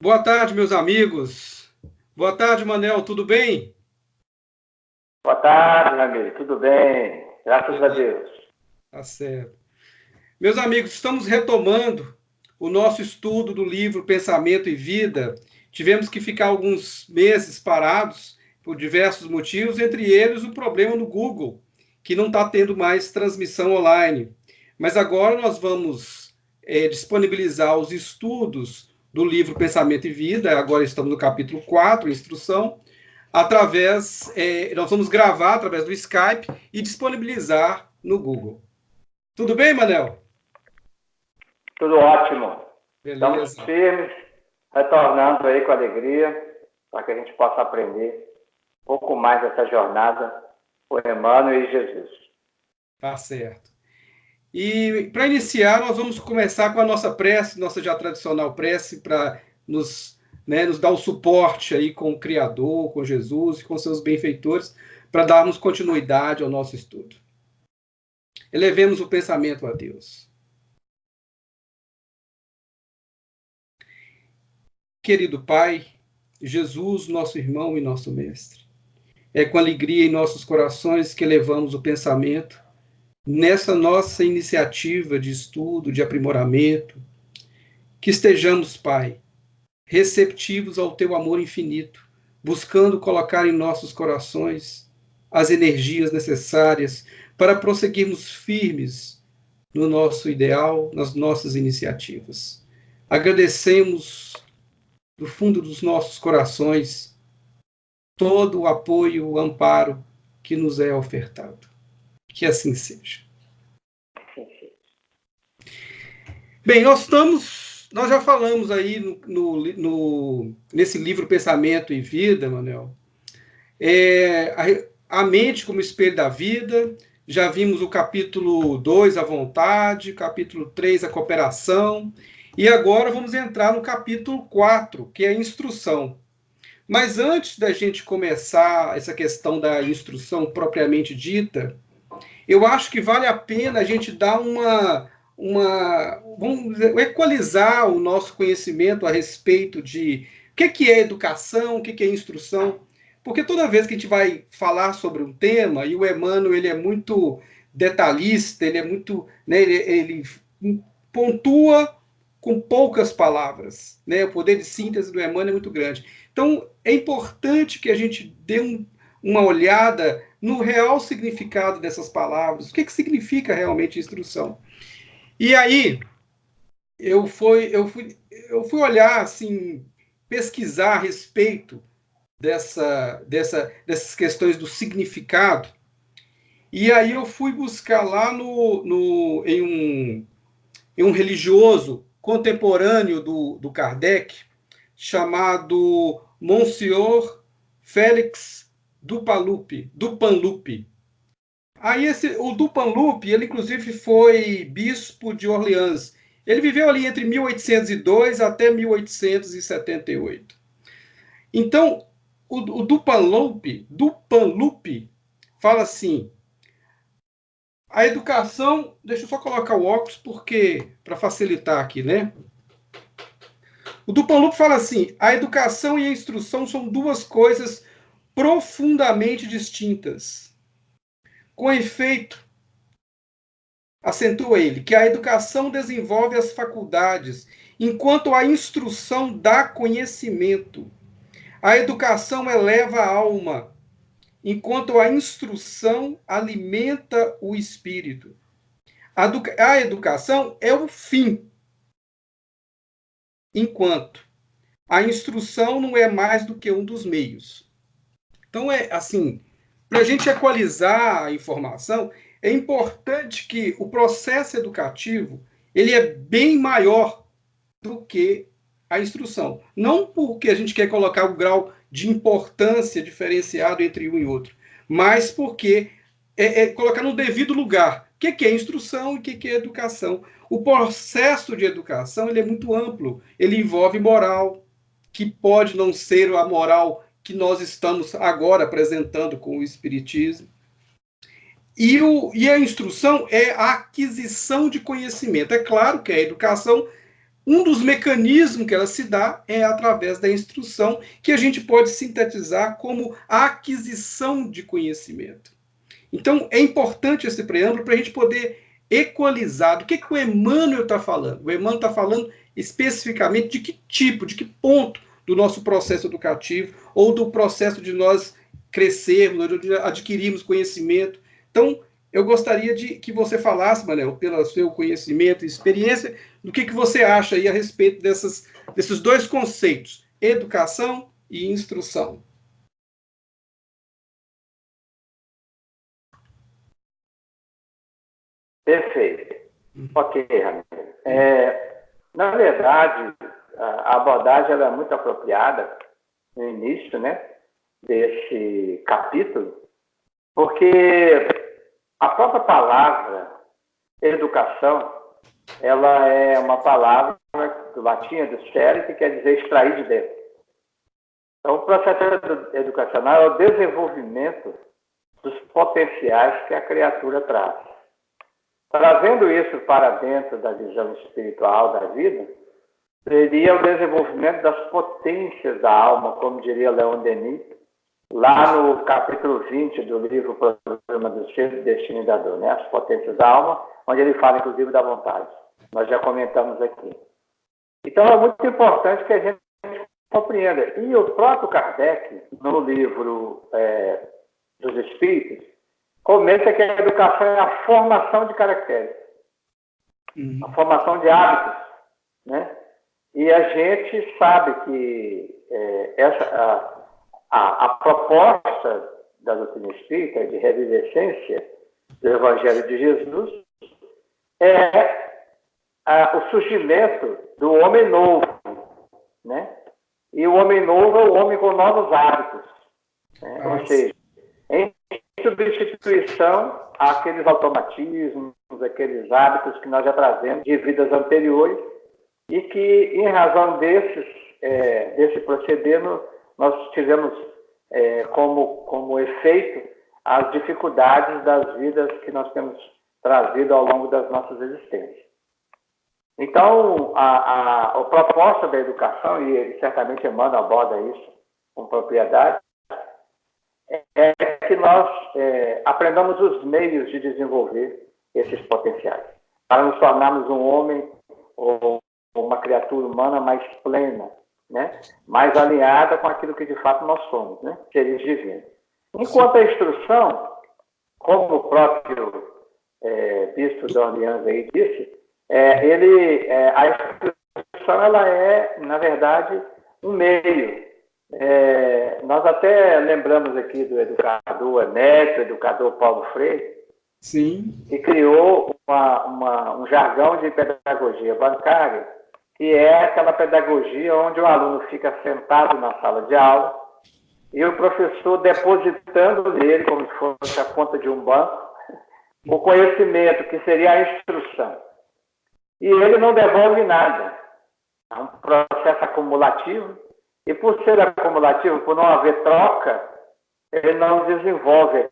Boa tarde, meus amigos. Boa tarde, Manel, tudo bem? Boa tarde, meu amigo. Tudo bem? Graças a Beleza, Deus. tá certo. Meus amigos, estamos retomando o nosso estudo do livro Pensamento e Vida. Tivemos que ficar alguns meses parados por diversos motivos, entre eles o problema no Google, que não está tendo mais transmissão online. Mas agora nós vamos disponibilizar os estudos do livro Pensamento e Vida, agora estamos no capítulo 4, instrução, nós vamos gravar através do Skype e disponibilizar no Google. Tudo bem, Manel? Tudo ótimo. Estamos Beleza. firmes, retornando aí com alegria, para que a gente possa aprender um pouco mais dessa jornada por Emmanuel e Jesus. Tá certo. E para iniciar, nós vamos começar com a nossa prece, nossa já tradicional prece, para nos dar o suporte aí com o Criador, com Jesus e com seus benfeitores, para darmos continuidade ao nosso estudo. Elevemos o pensamento a Deus. Querido Pai, Jesus, nosso irmão e nosso mestre, é com alegria em nossos corações que elevamos o pensamento nessa nossa iniciativa de estudo, de aprimoramento, que estejamos, Pai, receptivos ao teu amor infinito, buscando colocar em nossos corações as energias necessárias para prosseguirmos firmes no nosso ideal, nas nossas iniciativas. Agradecemos do fundo dos nossos corações todo o apoio, o amparo que nos é ofertado. Que assim seja. Bem, nós já falamos aí nesse livro Pensamento e Vida, Manuel, a mente como espelho da vida. Já vimos o capítulo 2, a vontade, capítulo 3, a cooperação, e agora vamos entrar no capítulo 4, que é a instrução. Mas antes da gente começar essa questão da instrução propriamente dita, eu acho que vale a pena a gente dar vamos dizer, equalizar o nosso conhecimento a respeito de o que é educação, o que é instrução, porque toda vez que a gente vai falar sobre um tema, e o Emmanuel ele é muito detalhista, ele é muito, né, ele pontua com poucas palavras, né? O poder de síntese do Emmanuel é muito grande. Então, é importante que a gente dê uma olhada no real significado dessas palavras, o que significa realmente instrução. E aí, eu fui olhar, assim, pesquisar a respeito dessas questões do significado, e aí eu fui buscar lá em um religioso contemporâneo do Kardec, chamado Monsieur Félix Dupanloup. Aí o Dupanloup, ele inclusive foi bispo de Orleans. Ele viveu ali entre 1802 até 1878. Então, o Dupanloup fala assim: a educação, deixa eu só colocar o óculos porque para facilitar aqui, né? O Dupanloup fala assim: a educação e a instrução são duas coisas profundamente distintas. Com efeito, acentua ele, que a educação desenvolve as faculdades, enquanto a instrução dá conhecimento. A educação eleva a alma, enquanto a instrução alimenta o espírito. A educação é o fim, enquanto a instrução não é mais do que um dos meios. Então, é assim, para a gente equalizar a informação, é importante que o processo educativo ele é bem maior do que a instrução. Não porque a gente quer colocar o grau de importância diferenciado entre um e outro, mas porque é colocar no devido lugar. O que é instrução e o que é educação? O processo de educação ele é muito amplo. Ele envolve moral, que pode não ser a moral que nós estamos agora apresentando com o Espiritismo. E a instrução é a aquisição de conhecimento. É claro que a educação Um dos mecanismos que ela se dá é através da instrução, que a gente pode sintetizar como a aquisição de conhecimento. Então, é importante esse preâmbulo para a gente poder equalizar do que o Emmanuel está falando. O Emmanuel está falando especificamente de que tipo, de que ponto do nosso processo educativo ou do processo de nós crescermos, de adquirirmos conhecimento. Então, eu gostaria de que você falasse, Manel, pelo seu conhecimento e experiência, do que você acha aí a respeito desses dois conceitos, educação e instrução. Perfeito. Ok, Ramiro. Na verdade, a abordagem ela é muito apropriada no início, né, desse capítulo, porque a própria palavra educação, ela é uma palavra do latim, do cere, que quer dizer extrair de dentro. Então, o processo educacional é o desenvolvimento dos potenciais que a criatura traz. Trazendo isso para dentro da visão espiritual da vida, seria o desenvolvimento das potências da alma, como diria Leon Denis, lá no capítulo 20 do livro Programa do Ser, Destino e da Dor, né? As potências da alma, onde ele fala, inclusive, da vontade. Nós já comentamos aqui. Então, é muito importante que a gente compreenda. E o próprio Kardec, no livro dos Espíritos, comenta que a educação é a formação de caracteres, a formação de hábitos, né? E a gente sabe que a proposta da doutrina espírita de revivescência do Evangelho de Jesus é o surgimento do homem novo, né? E o homem novo é o homem com novos hábitos, né? Ou seja, em substituição àqueles automatismos, aqueles hábitos que nós já trazemos de vidas anteriores e que, em razão desse proceder, nós tivemos como efeito as dificuldades das vidas que nós temos trazido ao longo das nossas existências. Então, a proposta da educação, e ele certamente Emmanuel aborda isso com propriedade, é que nós aprendamos os meios de desenvolver esses potenciais, para nos tornarmos um homem ou uma criatura humana mais plena, né? Mais alinhada com aquilo que de fato nós somos, né? Seres divinos. Enquanto a instrução, como o próprio Bispo de Orleans aí disse, a instrução ela é, na verdade, um meio. Nós até lembramos aqui do educador Neto, educador Paulo Freire, sim, que criou um jargão de pedagogia bancária, que é aquela pedagogia onde o aluno fica sentado na sala de aula e o professor depositando nele, como se fosse a conta de um banco, o conhecimento, que seria a instrução. E ele não devolve nada. É um processo acumulativo. E por ser acumulativo, por não haver troca, ele não desenvolve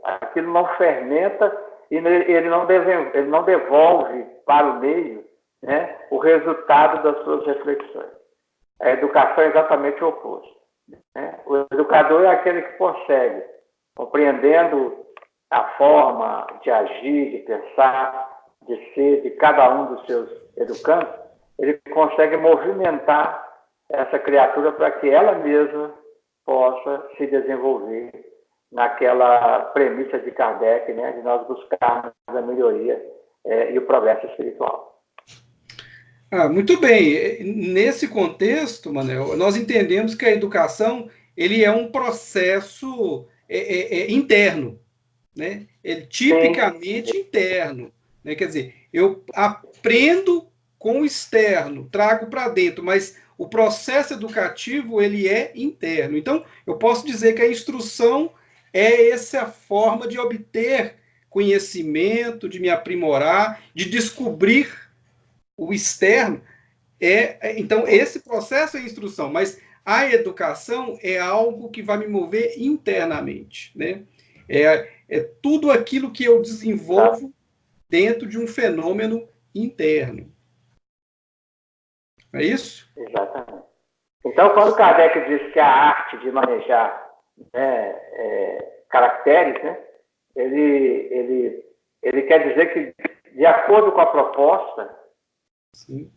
aquilo, não fermenta e ele não devolve para o meio, né, o resultado das suas reflexões. A educação é exatamente o oposto, né? O educador é aquele que consegue, compreendendo a forma de agir, de pensar, de ser de cada um dos seus educandos, ele consegue movimentar essa criatura para que ela mesma possa se desenvolver naquela premissa de Kardec, né, de nós buscarmos a melhoria e o progresso espiritual. Muito bem. Nesse contexto, Manel, nós entendemos que a educação ele é um processo interno, né? Ele tipicamente interno, né? Quer dizer, eu aprendo com o externo, trago para dentro, mas o processo educativo ele é interno. Então, eu posso dizer que a instrução é essa forma de obter conhecimento, de me aprimorar, de descobrir o externo. Então, esse processo é instrução, mas a educação é algo que vai me mover internamente, né? É tudo aquilo que eu desenvolvo dentro de um fenômeno interno. É isso? Exatamente. Então, quando Kardec diz que a arte de manejar, né, caracteres, né, ele quer dizer que, de acordo com a proposta, Sim.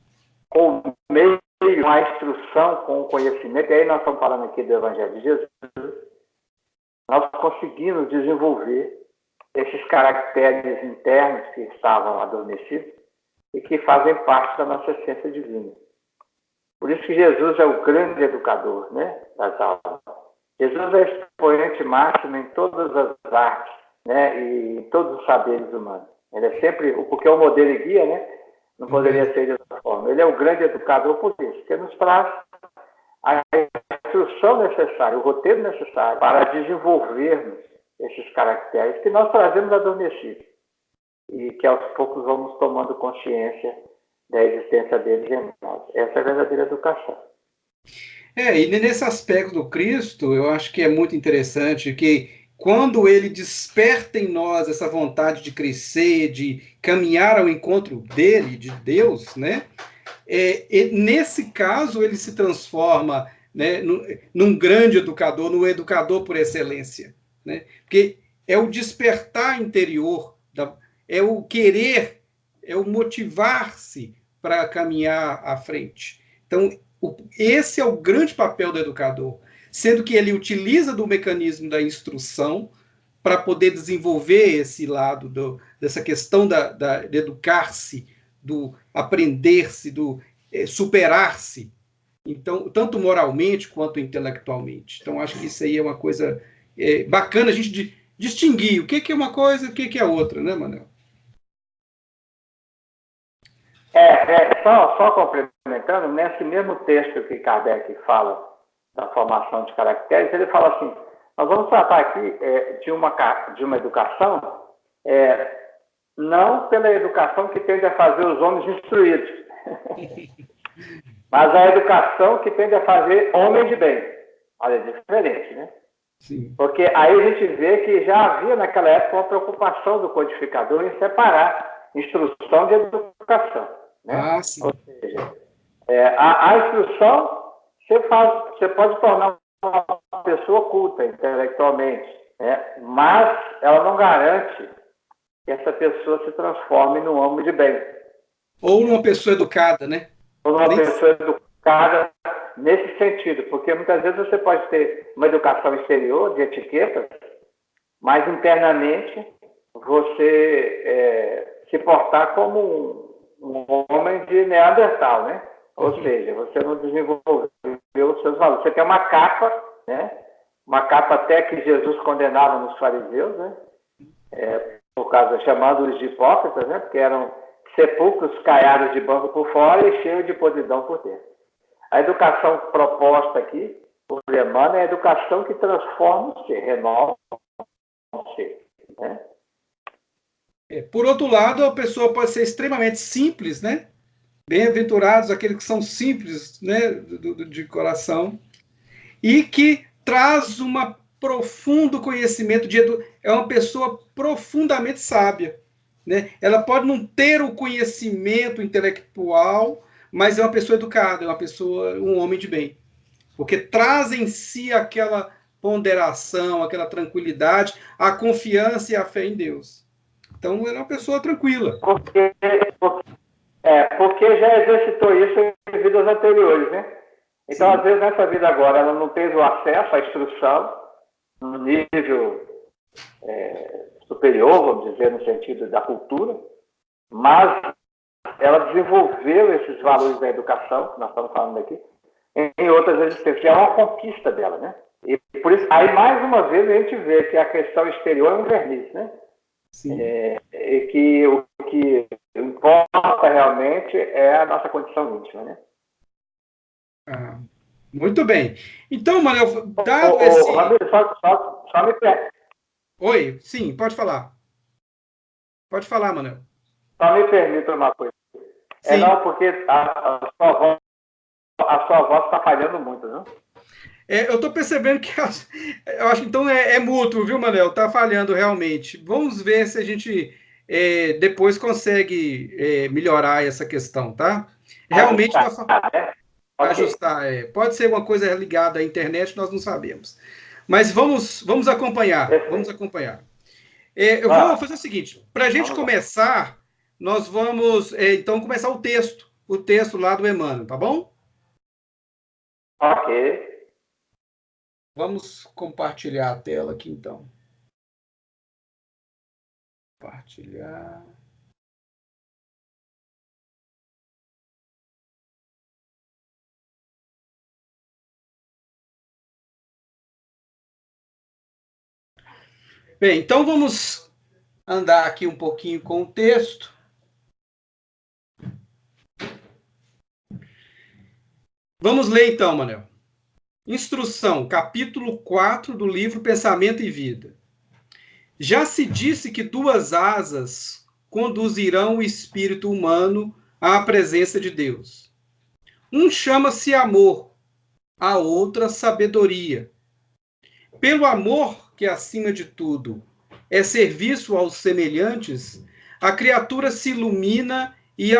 com o meio, com a instrução, com o conhecimento, e aí nós estamos falando aqui do Evangelho de Jesus, nós conseguimos desenvolver esses caracteres internos que estavam adormecidos e que fazem parte da nossa essência divina. Por isso que Jesus é o grande educador, né, das almas. Jesus é expoente máximo em todas as artes, né, e em todos os saberes humanos. Ele é sempre, porque é o modelo e guia, né, não poderia ser de outra forma. Ele é o grande educador por isso, que nos traz a instrução necessária, o roteiro necessário para desenvolvermos esses caracteres que nós trazemos adormecidos e que aos poucos vamos tomando consciência da existência deles em nós. Essa é a verdadeira educação. E nesse aspecto do Cristo, eu acho que é muito interessante que quando ele desperta em nós essa vontade de crescer, de caminhar ao encontro dele, de Deus, né? Nesse caso, ele se transforma, né, num grande educador, num educador por excelência, né? Porque é o despertar interior, é o querer, é o motivar-se para caminhar à frente. Então, esse é o grande papel do educador, sendo que ele utiliza do mecanismo da instrução para poder desenvolver esse lado dessa questão de educar-se, do aprender-se, do superar-se, então, tanto moralmente quanto intelectualmente. Então, acho que isso aí é uma coisa bacana a gente distinguir o que é uma coisa e o que é outra, né, Manuel? Só complementando, nesse mesmo texto que Kardec fala da formação de caracteres, ele fala assim, nós vamos tratar aqui de uma educação, não pela educação que tende a fazer os homens instruídos, mas a educação que tende a fazer homens de bem. Olha, é diferente, né? Sim. Porque aí a gente vê que já havia naquela época uma preocupação do codificador em separar instrução de educação. Né? Ou seja, a instrução você pode tornar uma pessoa culta intelectualmente, né? Mas ela não garante que essa pessoa se transforme num homem de bem. Ou numa pessoa educada, né? Ou numa pessoa educada nesse sentido, porque muitas vezes você pode ter uma educação exterior, de etiqueta, mas internamente você se portar como um homem de Neandertal, né? Ou seja, você não desenvolveu os seus valores. Você tem uma capa, né? Uma capa até que Jesus condenava nos fariseus, né? Por causa, chamando-os de hipócritas, né? Porque eram sepulcros caiados de banco por fora e cheios de podridão por dentro. A educação proposta aqui por Emmanuel é a educação que transforma o ser, renova o ser, né? Por outro lado, a pessoa pode ser extremamente simples, né? Bem-aventurados aqueles que são simples, né, de coração, e que traz um profundo conhecimento é uma pessoa profundamente sábia, né? Ela pode não ter o conhecimento intelectual, mas é uma pessoa educada, é uma pessoa, um homem de bem, porque traz em si aquela ponderação, aquela tranquilidade, a confiança e a fé em Deus. Então, ela é uma pessoa tranquila. Porque já exercitou isso em vidas anteriores, né? Então, sim, às vezes, nessa vida agora, ela não teve o acesso à instrução no nível superior, vamos dizer, no sentido da cultura, mas ela desenvolveu esses valores da educação, que nós estamos falando aqui, em outras existências. É uma conquista dela, né? E por isso, aí, mais uma vez, a gente vê que a questão exterior é um verniz, né? Sim. E que o que importa realmente é a nossa condição íntima, né? Muito bem. Então, Manuel, dado esse... Ramiro, só me permite. Oi, sim, pode falar. Pode falar, Manuel. Só me permita uma coisa. Sim. Não, porque a sua voz está falhando muito, não? Eu estou percebendo que eu acho que então é mútuo, viu, Manuel? Está falhando realmente. Vamos ver se a gente depois consegue melhorar essa questão, tá? Realmente, Ajustar, né? Ok. ajustar. Pode ser uma coisa ligada à internet, nós não sabemos. Mas vamos acompanhar, vamos Perfeito. acompanhar. Eu vou Vamos, fazer o seguinte, para a gente vamos lá. começar, nós vamos, então, começar o texto lá do Emmanuel, tá bom? Ok. Vamos compartilhar a tela aqui, então. Compartilhar. Bem, então vamos andar aqui um pouquinho com o texto. Vamos ler então, Manel. Instrução, capítulo 4 do livro Pensamento e Vida. Já se disse que duas asas conduzirão o espírito humano à presença de Deus. Um chama-se amor, a outra sabedoria. Pelo amor, que acima de tudo é serviço aos semelhantes, a criatura se ilumina e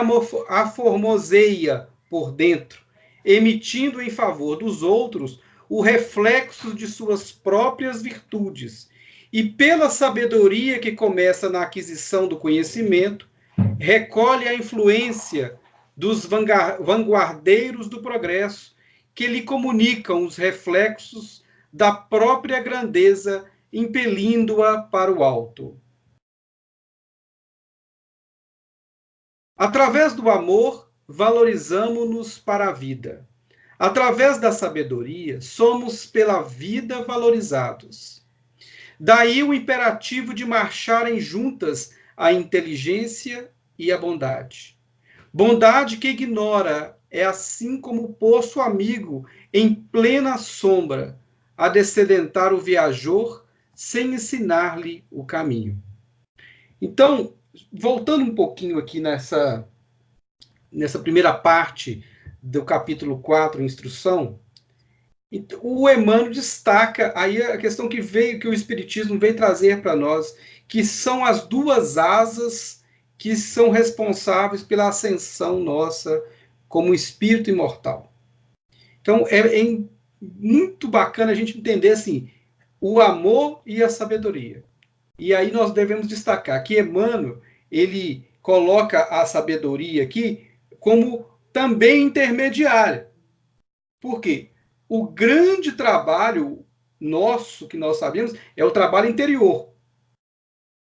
aformoseia por dentro, emitindo em favor dos outros o reflexo de suas próprias virtudes. E pela sabedoria que começa na aquisição do conhecimento, recolhe a influência dos vanguardeiros do progresso, que lhe comunicam os reflexos da própria grandeza, impelindo-a para o alto. Através do amor, valorizamos-nos para a vida. Através da sabedoria, somos pela vida valorizados. Daí o imperativo de marcharem juntas a inteligência e a bondade. Bondade que ignora é assim como o poço amigo em plena sombra, a descedentar o viajor sem ensinar-lhe o caminho. Então, voltando um pouquinho aqui nessa primeira parte do capítulo 4, instrução, o Emmanuel destaca aí a questão que o Espiritismo veio trazer para nós, que são as duas asas que são responsáveis pela ascensão nossa como espírito imortal. Então, é muito bacana a gente entender assim, o amor e a sabedoria. E aí nós devemos destacar que Emmanuel, ele coloca a sabedoria aqui como também intermediária. Por quê? O grande trabalho nosso, que nós sabemos, é o trabalho interior.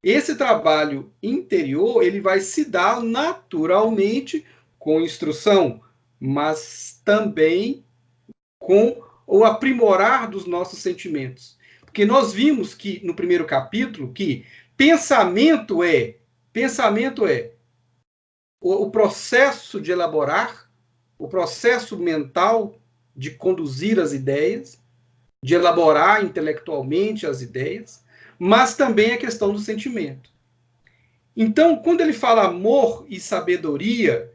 Esse trabalho interior, ele vai se dar naturalmente com instrução, mas também com o aprimorar dos nossos sentimentos. Porque nós vimos que no primeiro capítulo que pensamento é o processo de elaborar, o processo mental de conduzir as ideias, de elaborar intelectualmente as ideias, mas também a questão do sentimento. Então, quando ele fala amor e sabedoria,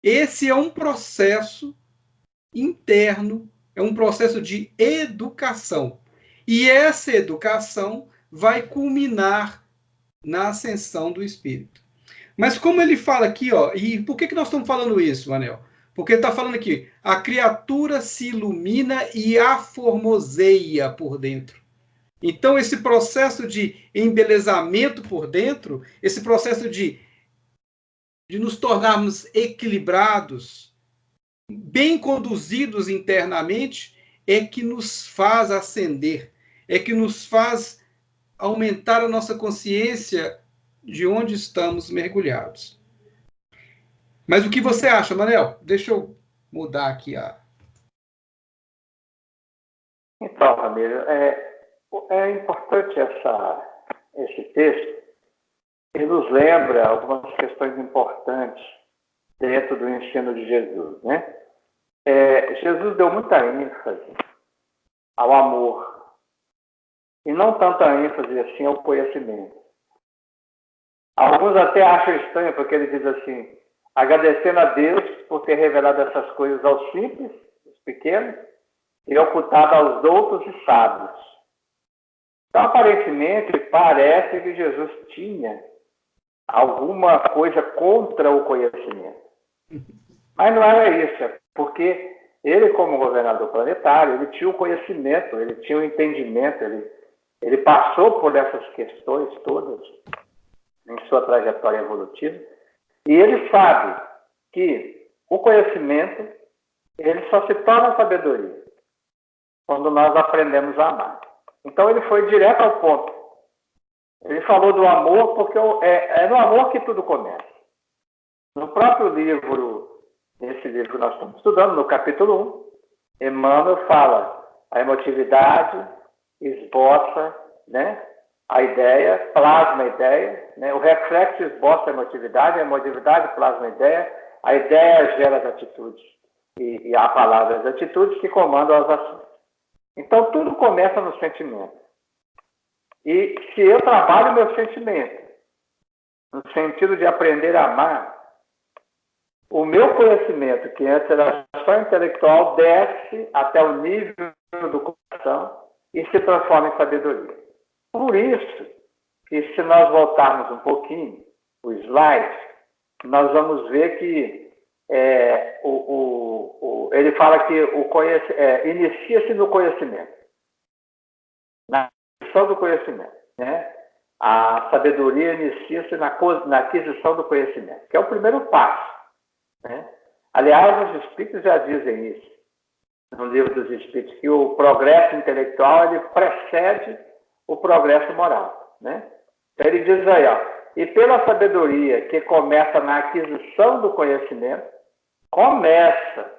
esse é um processo interno, é um processo de educação. E essa educação vai culminar na ascensão do espírito. Mas como ele fala aqui, ó, e por que nós estamos falando isso, Manel? Porque ele está falando aqui, a criatura se ilumina e aformoseia por dentro. Então, esse processo de embelezamento por dentro, esse processo de nos tornarmos equilibrados, bem conduzidos internamente, é que nos faz ascender, é que nos faz aumentar a nossa consciência de onde estamos mergulhados. Mas o que você acha, Manel? Deixa eu mudar aqui a. Então, Ramiro, é importante esse texto, que nos lembra algumas questões importantes dentro do ensino de Jesus, né? Jesus deu muita ênfase ao amor e não tanta ênfase assim ao conhecimento. Alguns até acham estranho porque ele diz assim, agradecendo a Deus por ter revelado essas coisas aos simples, aos pequenos, e ocultado aos doutos e sábios. Então, aparentemente, parece que Jesus tinha alguma coisa contra o conhecimento. Mas não era isso, é porque ele, como governador planetário, ele tinha o conhecimento, ele tinha o entendimento, ele passou por essas questões todas em sua trajetória evolutiva, e ele sabe que o conhecimento ele só se torna sabedoria quando nós aprendemos a amar. Então ele foi direto ao ponto. Ele falou do amor porque é no amor que tudo começa. No próprio livro, nesse livro que nós estamos estudando, no capítulo 1, Emmanuel fala: a emotividade esboça, né, a ideia, plasma a ideia, né, o reflexo esboça a emotividade plasma a ideia gera as atitudes, e a palavra as atitudes que comandam as ações. Então tudo começa no sentimento. E se eu trabalho meu sentimento, no sentido de aprender a amar, o meu conhecimento, que antes era só intelectual, desce até o nível do coração e se transforma em sabedoria. Por isso que, se nós voltarmos um pouquinho o slide, nós vamos ver que ele fala que inicia-se no conhecimento, na aquisição do conhecimento, né? A sabedoria inicia-se na aquisição do conhecimento, que é o primeiro passo, né? Aliás, os espíritos já dizem isso no livro dos espíritos, que o progresso intelectual ele precede o progresso moral, né? Então ele diz aí, ó, e pela sabedoria que começa na aquisição do conhecimento, começa,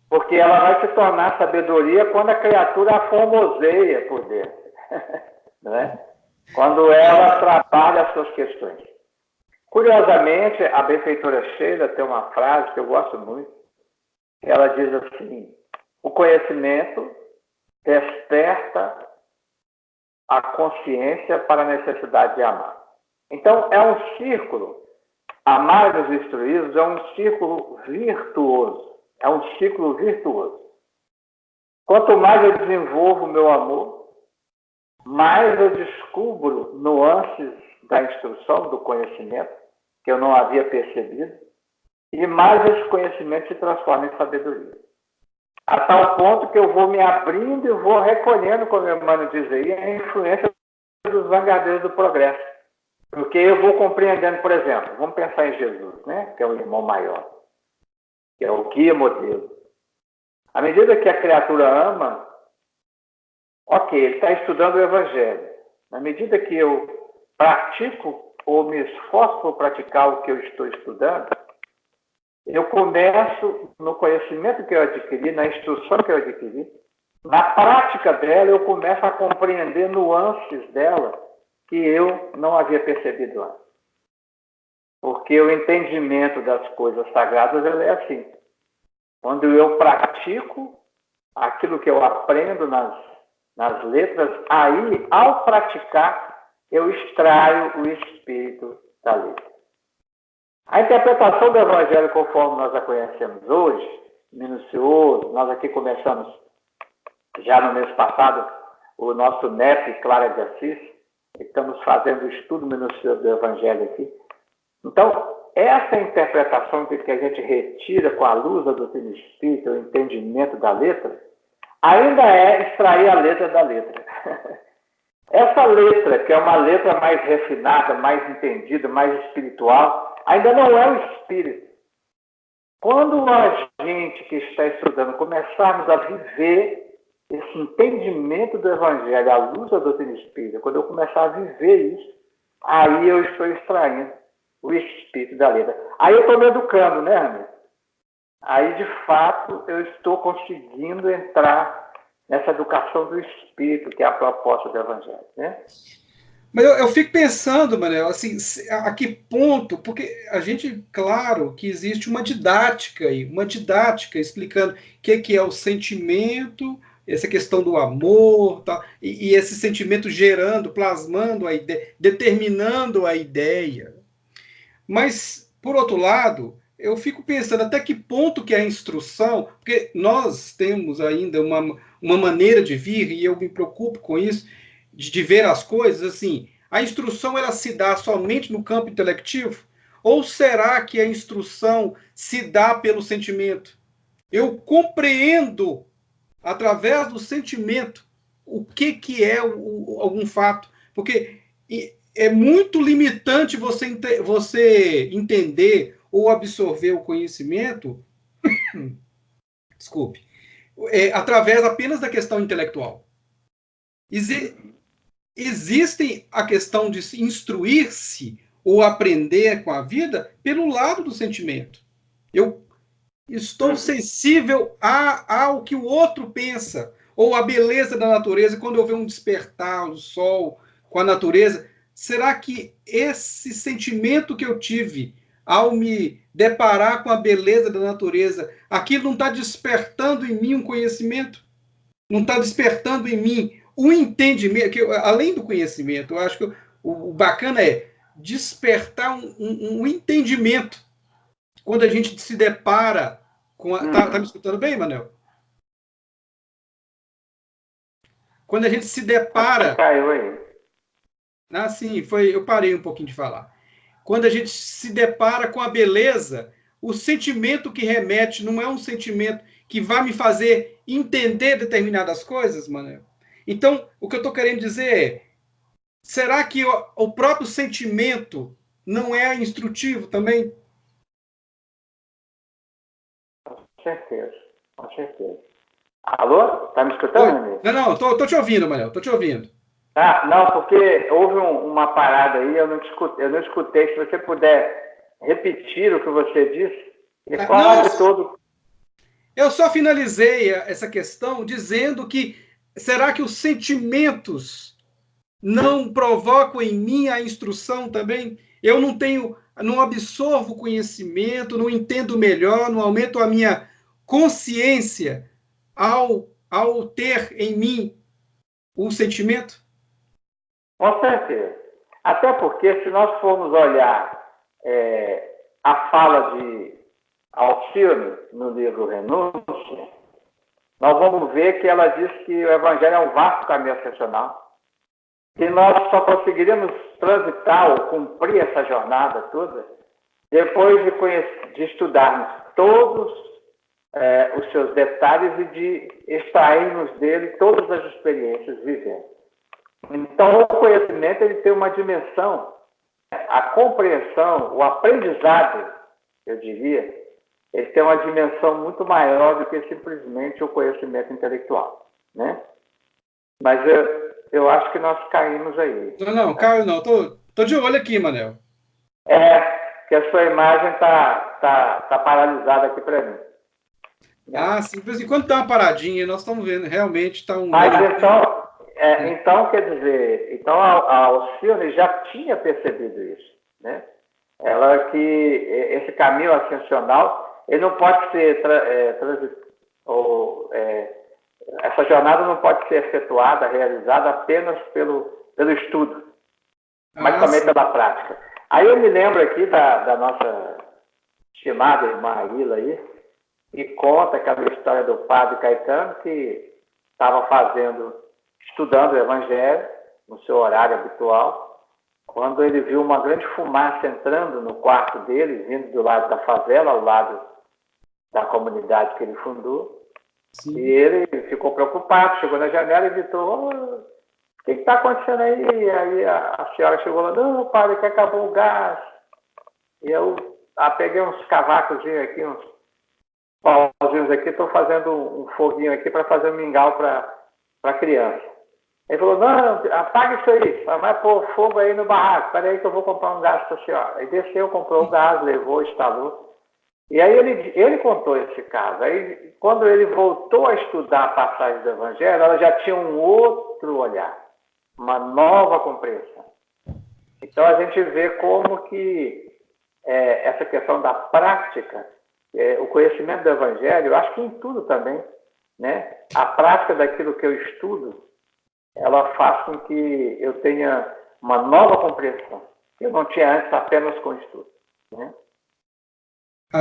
porque ela vai se tornar sabedoria quando a criatura a formoseia por dentro, né? Quando ela trabalha as suas questões. Curiosamente, a benfeitora Sheila tem uma frase que eu gosto muito. Ela diz assim: o conhecimento desperta a consciência para a necessidade de amar. Então, é um círculo. Amar os instruídos é um círculo virtuoso. É um ciclo virtuoso. Quanto mais eu desenvolvo o meu amor, mais eu descubro nuances da instrução, do conhecimento, que eu não havia percebido, e mais esse conhecimento se transforma em sabedoria. A tal ponto que eu vou me abrindo e vou recolhendo, como o Emmanuel diz aí, a influência dos vanguardeiros do progresso. Porque eu vou compreendendo, por exemplo, vamos pensar em Jesus, né? Que é o irmão maior, que é o guia modelo. À medida que a criatura ama, ok, ele está estudando o Evangelho. Na medida que eu pratico ou me esforço por praticar o que eu estou estudando, eu começo no conhecimento que eu adquiri, na instrução que eu adquiri, na prática dela eu começo a compreender nuances dela que eu não havia percebido antes. Porque o entendimento das coisas sagradas é assim. Quando eu pratico aquilo que eu aprendo nas letras, aí, ao praticar, eu extraio o espírito da letra. A interpretação do Evangelho, conforme nós a conhecemos hoje, minucioso, nós aqui começamos, já no mês passado, o nosso NEP Clara de Assis, estamos fazendo o estudo minucioso do Evangelho aqui. Então, essa interpretação que a gente retira com a luz da doutrina espírita, o entendimento da letra, ainda é extrair a letra da letra. Essa letra, que é uma letra mais refinada, mais entendida, mais espiritual, ainda não é o espírito. Quando a gente que está estudando começarmos a viver esse entendimento do Evangelho à luz da doutrina espírita, quando eu começar a viver isso, aí eu estou extraindo o espírito da letra. Aí eu estou me educando, né, amigo? Aí, de fato, eu estou conseguindo entrar nessa educação do espírito, que é a proposta do Evangelho, né? Mas eu fico pensando, Manel, assim, a que ponto, porque a gente, claro, que existe uma didática aí, uma didática explicando o que é o sentimento, essa questão do amor, tá? E esse sentimento gerando, plasmando a ideia, determinando a ideia. Mas, por outro lado, eu fico pensando até que ponto que é a instrução, porque nós temos ainda uma maneira de vir, e eu me preocupo com isso, de ver as coisas assim, a instrução ela se dá somente no campo intelectivo? Ou será que a instrução se dá pelo sentimento? Eu compreendo, através do sentimento, o que é algum fato. Porque é muito limitante você entender ou absorver o conhecimento, desculpe, através apenas da questão intelectual. Existe a questão de instruir-se ou aprender com a vida pelo lado do sentimento. Eu estou sensível ao que o outro pensa, ou a beleza da natureza, quando eu vejo um despertar do sol com a natureza. Será que esse sentimento que eu tive ao me deparar com a beleza da natureza, aquilo não está despertando em mim um conhecimento? Não está despertando em mim um entendimento? Que, além do conhecimento, eu acho que o bacana é despertar um entendimento quando a gente se depara com tá me escutando bem, Manel? Quando a gente se depara... Caiu aí. Ah, sim, eu parei um pouquinho de falar. Quando a gente se depara com a beleza, o sentimento que remete não é um sentimento que vai me fazer entender determinadas coisas, Manel. Então, o que eu estou querendo dizer é, será que o próprio sentimento não é instrutivo também? Com certeza, com certeza. Alô? Tá me escutando, amigo? Não, tô te ouvindo, Manel, tô te ouvindo. Ah, não, porque houve uma parada aí, eu não escutei. Se você puder repetir o que você disse, e falar de todo. Eu só finalizei essa questão dizendo que será que os sentimentos não provocam em mim a instrução também? Eu não absorvo conhecimento, não entendo melhor, não aumento a minha consciência ao ter em mim um sentimento? Com certeza. Até porque, se nós formos olhar a fala de Alcione no livro Renúncia, nós vamos ver que ela diz que o Evangelho é um vasto caminho ascensional, que nós só conseguiríamos transitar ou cumprir essa jornada toda depois de estudarmos todos os seus detalhes e de extrairmos dele todas as experiências viventes. Então, o conhecimento ele tem uma dimensão, a compreensão, o aprendizado, eu diria, ele tem uma dimensão muito maior do que simplesmente o conhecimento intelectual, né? Mas eu acho que nós caímos aí. Não, caiu não. Tô de olho aqui, Manel. Que a sua imagem tá paralisada aqui para mim. Ah, sim, de vez em quando tá uma paradinha, nós estamos vendo, realmente está um... Mas então, quer dizer, então a Alcione já tinha percebido isso, né? Ela que esse caminho ascensional, ele não pode ser essa jornada não pode ser efetuada, realizada apenas pelo estudo, mas também sim, pela prática. Aí eu me lembro aqui da nossa estimada irmã Aguila aí, que conta aquela história do padre Caetano que estava estudando o Evangelho no seu horário habitual, quando ele viu uma grande fumaça entrando no quarto dele, vindo do lado da favela, ao lado da comunidade que ele fundou. Sim. E ele ficou preocupado, chegou na janela e gritou: o que está acontecendo aí? E aí a senhora chegou lá: não, padre, que acabou o gás. E eu peguei uns cavacozinhos aqui, uns pauzinhos aqui, estou fazendo um foguinho aqui para fazer um mingau para a criança. Ele falou: não, apaga isso aí, vai pôr fogo aí no barraco, espera aí que eu vou comprar um gás para a senhora. Aí desceu, comprou o gás, levou, instalou. E aí ele contou esse caso. Aí, quando ele voltou a estudar a passagem do Evangelho, ela já tinha um outro olhar, uma nova compreensão. Então, a gente vê como que essa questão da prática, o conhecimento do Evangelho, eu acho que em tudo também, né? A prática daquilo que eu estudo, ela faz com que eu tenha uma nova compreensão, que eu não tinha antes apenas com o estudo, né?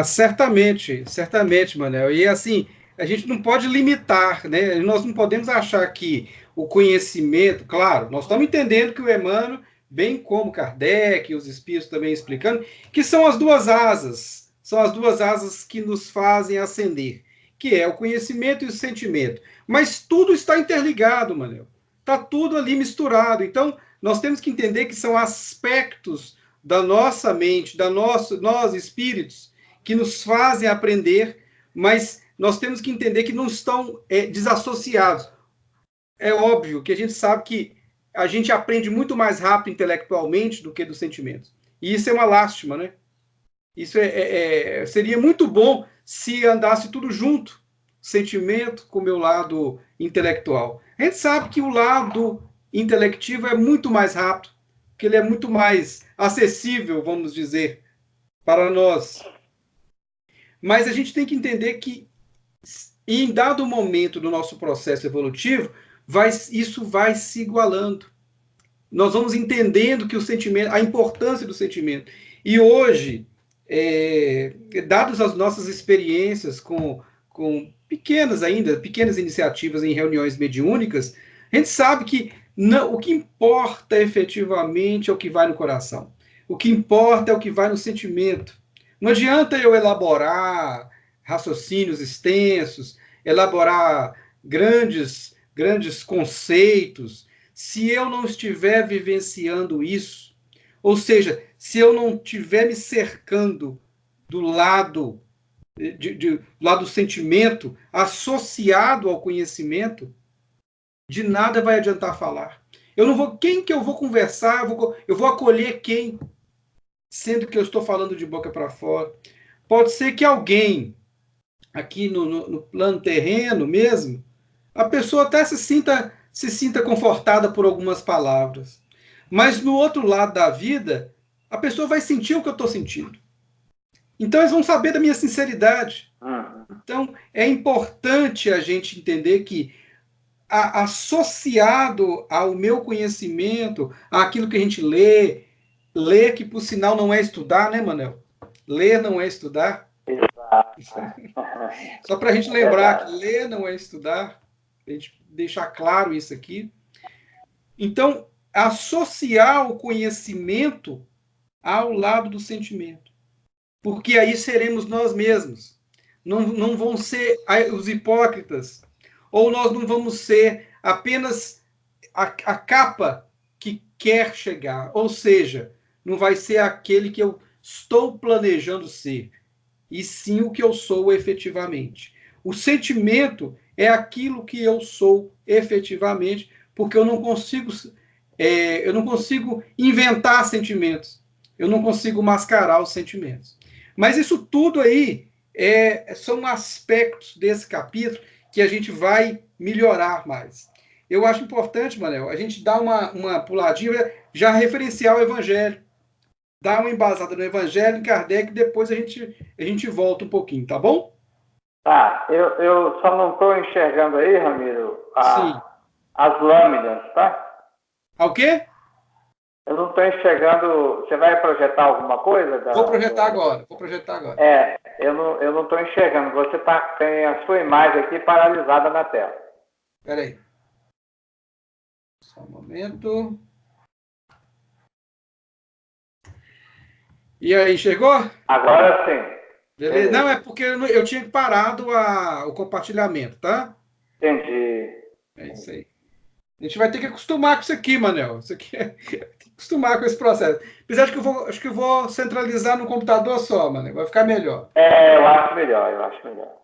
Certamente, Manel. E assim, a gente não pode limitar, né? Nós não podemos achar que o conhecimento, claro, nós estamos entendendo que o Emmanuel bem como Kardec e os espíritos também explicando, que são as duas asas, que nos fazem ascender, que é o conhecimento e o sentimento. Mas tudo está interligado, Manel. Está tudo ali misturado. Então, nós temos que entender que são aspectos da nossa mente, nós espíritos, que nos fazem aprender, mas nós temos que entender que não estão desassociados. É óbvio que a gente sabe que a gente aprende muito mais rápido intelectualmente do que dos sentimentos. E isso é uma lástima, né? Isso seria muito bom se andasse tudo junto, sentimento com o meu lado intelectual. A gente sabe que o lado intelectivo é muito mais rápido, que ele é muito mais acessível, vamos dizer, para nós. Mas a gente tem que entender que, em dado momento do nosso processo evolutivo, isso vai se igualando. Nós vamos entendendo que o sentimento, a importância do sentimento. E hoje, dadas as nossas experiências com pequenas iniciativas em reuniões mediúnicas, a gente sabe que o que importa efetivamente é o que vai no coração. O que importa é o que vai no sentimento. Não adianta eu elaborar raciocínios extensos, elaborar grandes conceitos, se eu não estiver vivenciando isso. Ou seja, se eu não estiver me cercando do lado do sentimento, associado ao conhecimento, de nada vai adiantar falar. Quem que eu vou conversar? Eu vou acolher quem? Sendo que eu estou falando de boca para fora. Pode ser que alguém, aqui no plano terreno mesmo, a pessoa até se sinta confortada por algumas palavras. Mas no outro lado da vida, a pessoa vai sentir o que eu estou sentindo. Então eles vão saber da minha sinceridade. Então é importante a gente entender que, associado ao meu conhecimento, àquilo que a gente lê que por sinal não é estudar, né, Manel? Ler não é estudar. Só para a gente lembrar que ler não é estudar, a gente deixar claro isso aqui. Então, associar o conhecimento ao lado do sentimento. Porque aí seremos nós mesmos. Não vão ser os hipócritas. Ou nós não vamos ser apenas a capa que quer chegar. Ou seja, não vai ser aquele que eu estou planejando ser, e sim o que eu sou efetivamente. O sentimento é aquilo que eu sou efetivamente, porque eu não consigo inventar sentimentos, eu não consigo mascarar os sentimentos. Mas isso tudo aí são aspectos desse capítulo que a gente vai melhorar mais. Eu acho importante, Manel, a gente dar uma puladinha, já referenciar o Evangelho, dar uma embasada no Evangelho, em Kardec, e depois a gente volta um pouquinho, tá bom? Tá, eu só não estou enxergando aí, Ramiro, Sim. as lâminas, tá? O quê? Eu não estou enxergando. Você vai projetar alguma coisa? Vou projetar agora. Eu não estou enxergando. Você tem a sua imagem aqui paralisada na tela. Espera aí. Só um momento. E aí, chegou? Agora sim. Beleza. Não, é porque eu tinha parado o compartilhamento, tá? Entendi. É isso aí. A gente vai ter que acostumar com isso aqui, Manel. Isso aqui tem que acostumar com esse processo. Apesar de que acho que eu vou centralizar no computador só, Manel. Vai ficar melhor. Eu acho melhor.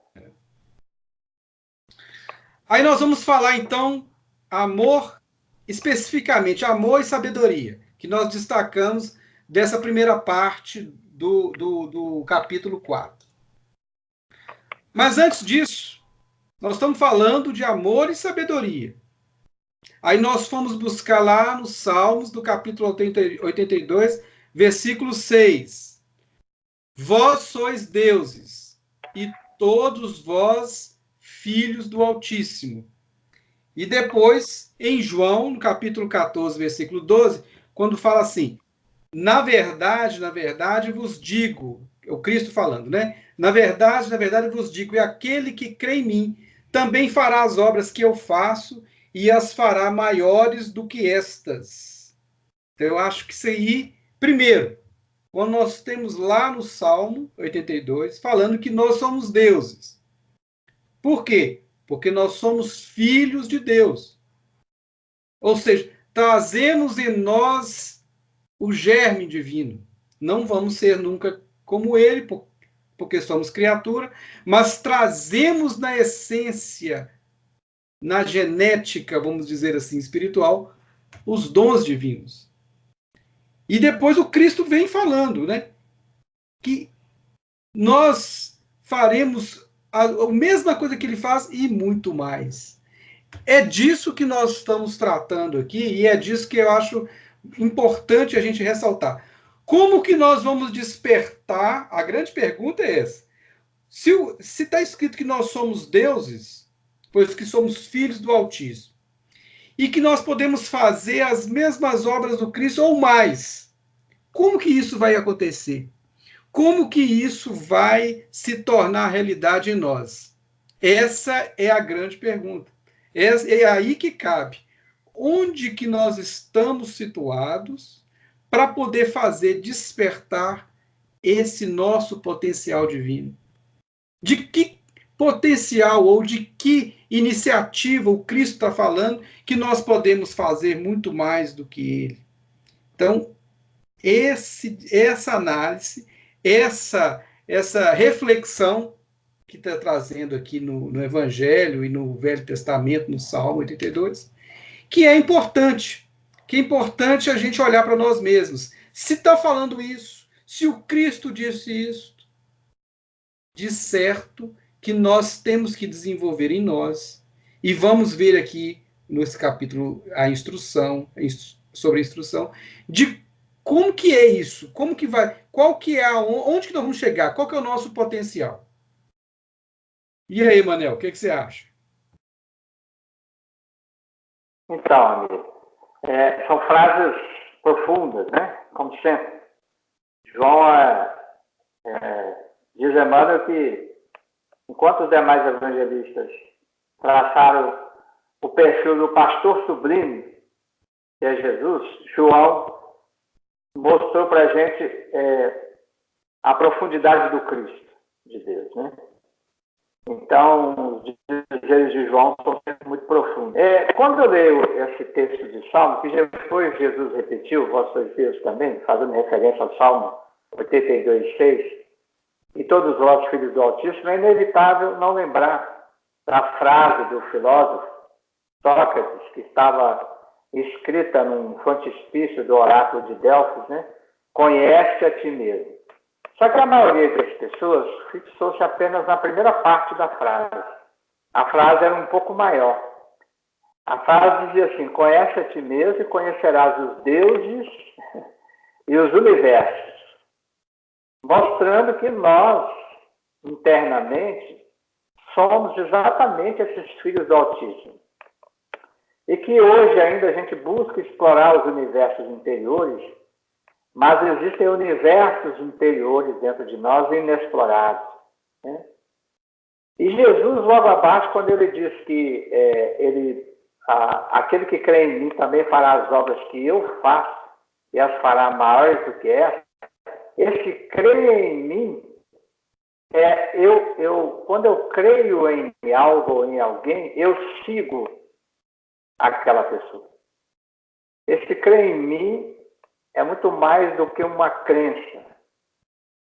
Aí nós vamos falar, então, amor, especificamente, amor e sabedoria, que nós destacamos dessa primeira parte do capítulo 4. Mas antes disso, nós estamos falando de amor e sabedoria. Aí nós fomos buscar lá nos Salmos, do capítulo 82, versículo 6. Vós sois deuses, e todos vós filhos do Altíssimo. E depois, em João, no capítulo 14, versículo 12, quando fala assim, na verdade vos digo, o Cristo falando, né? Na verdade vos digo, e aquele que crê em mim também fará as obras que eu faço, e as fará maiores do que estas, Então, eu acho que isso aí, primeiro, quando nós temos lá no Salmo 82, falando que nós somos deuses. Por quê? Porque nós somos filhos de Deus. Ou seja, trazemos em nós o germe divino. Não vamos ser nunca como ele, porque somos criatura, mas trazemos na essência, na genética, vamos dizer assim, espiritual, os dons divinos. E depois o Cristo vem falando, né? Que nós faremos a mesma coisa que ele faz e muito mais. É disso que nós estamos tratando aqui e é disso que eu acho importante a gente ressaltar. Como que nós vamos despertar? A grande pergunta é essa. Se está escrito que nós somos deuses, pois que somos filhos do Altíssimo, e que nós podemos fazer as mesmas obras do Cristo ou mais, como que isso vai acontecer? Como que isso vai se tornar realidade em nós? Essa é a grande pergunta. É aí que cabe. Onde que nós estamos situados para poder fazer despertar esse nosso potencial divino? De que potencial ou de que iniciativa o Cristo está falando que nós podemos fazer muito mais do que ele? Então, essa análise, essa reflexão que está trazendo aqui no Evangelho e no Velho Testamento, no Salmo 82, que é importante a gente olhar para nós mesmos. Se está falando isso, se o Cristo disse isso, de certo que nós temos que desenvolver em nós, e vamos ver aqui nesse capítulo a instrução, sobre a instrução, de como que é isso, como que vai, qual que é, onde que nós vamos chegar, qual que é o nosso potencial. E aí, Manel, o que você acha? Então, amigo, são frases profundas, né? Como sempre. João diz Emmanuel que, enquanto os demais evangelistas traçaram o perfil do pastor sublime, que é Jesus, João mostrou para a gente a profundidade do Cristo, de Deus, né? Então, os dizeres de João são sempre muito profundos. Quando eu leio esse texto de Salmo, que depois Jesus repetiu, vós sois Deus também, fazendo referência ao Salmo 82:6, e todos vós, filhos do Altíssimo, é inevitável não lembrar da frase do filósofo Sócrates, que estava escrita num frontispício do oráculo de Delfos, né? Conhece a ti mesmo. Só que a maioria das pessoas fixou-se apenas na primeira parte da frase. A frase era um pouco maior. A frase dizia assim: conhece a ti mesmo e conhecerás os deuses e os universos. Mostrando que nós, internamente, somos exatamente esses filhos do Altíssimo. E que hoje ainda a gente busca explorar os universos interiores, mas existem universos interiores dentro de nós inexplorados, né? E Jesus, logo abaixo, quando ele diz que aquele que crê em mim também fará as obras que eu faço, e as fará maiores do que essa, esse crer em mim, quando eu creio em algo ou em alguém, eu sigo aquela pessoa. Esse crer em mim é muito mais do que uma crença.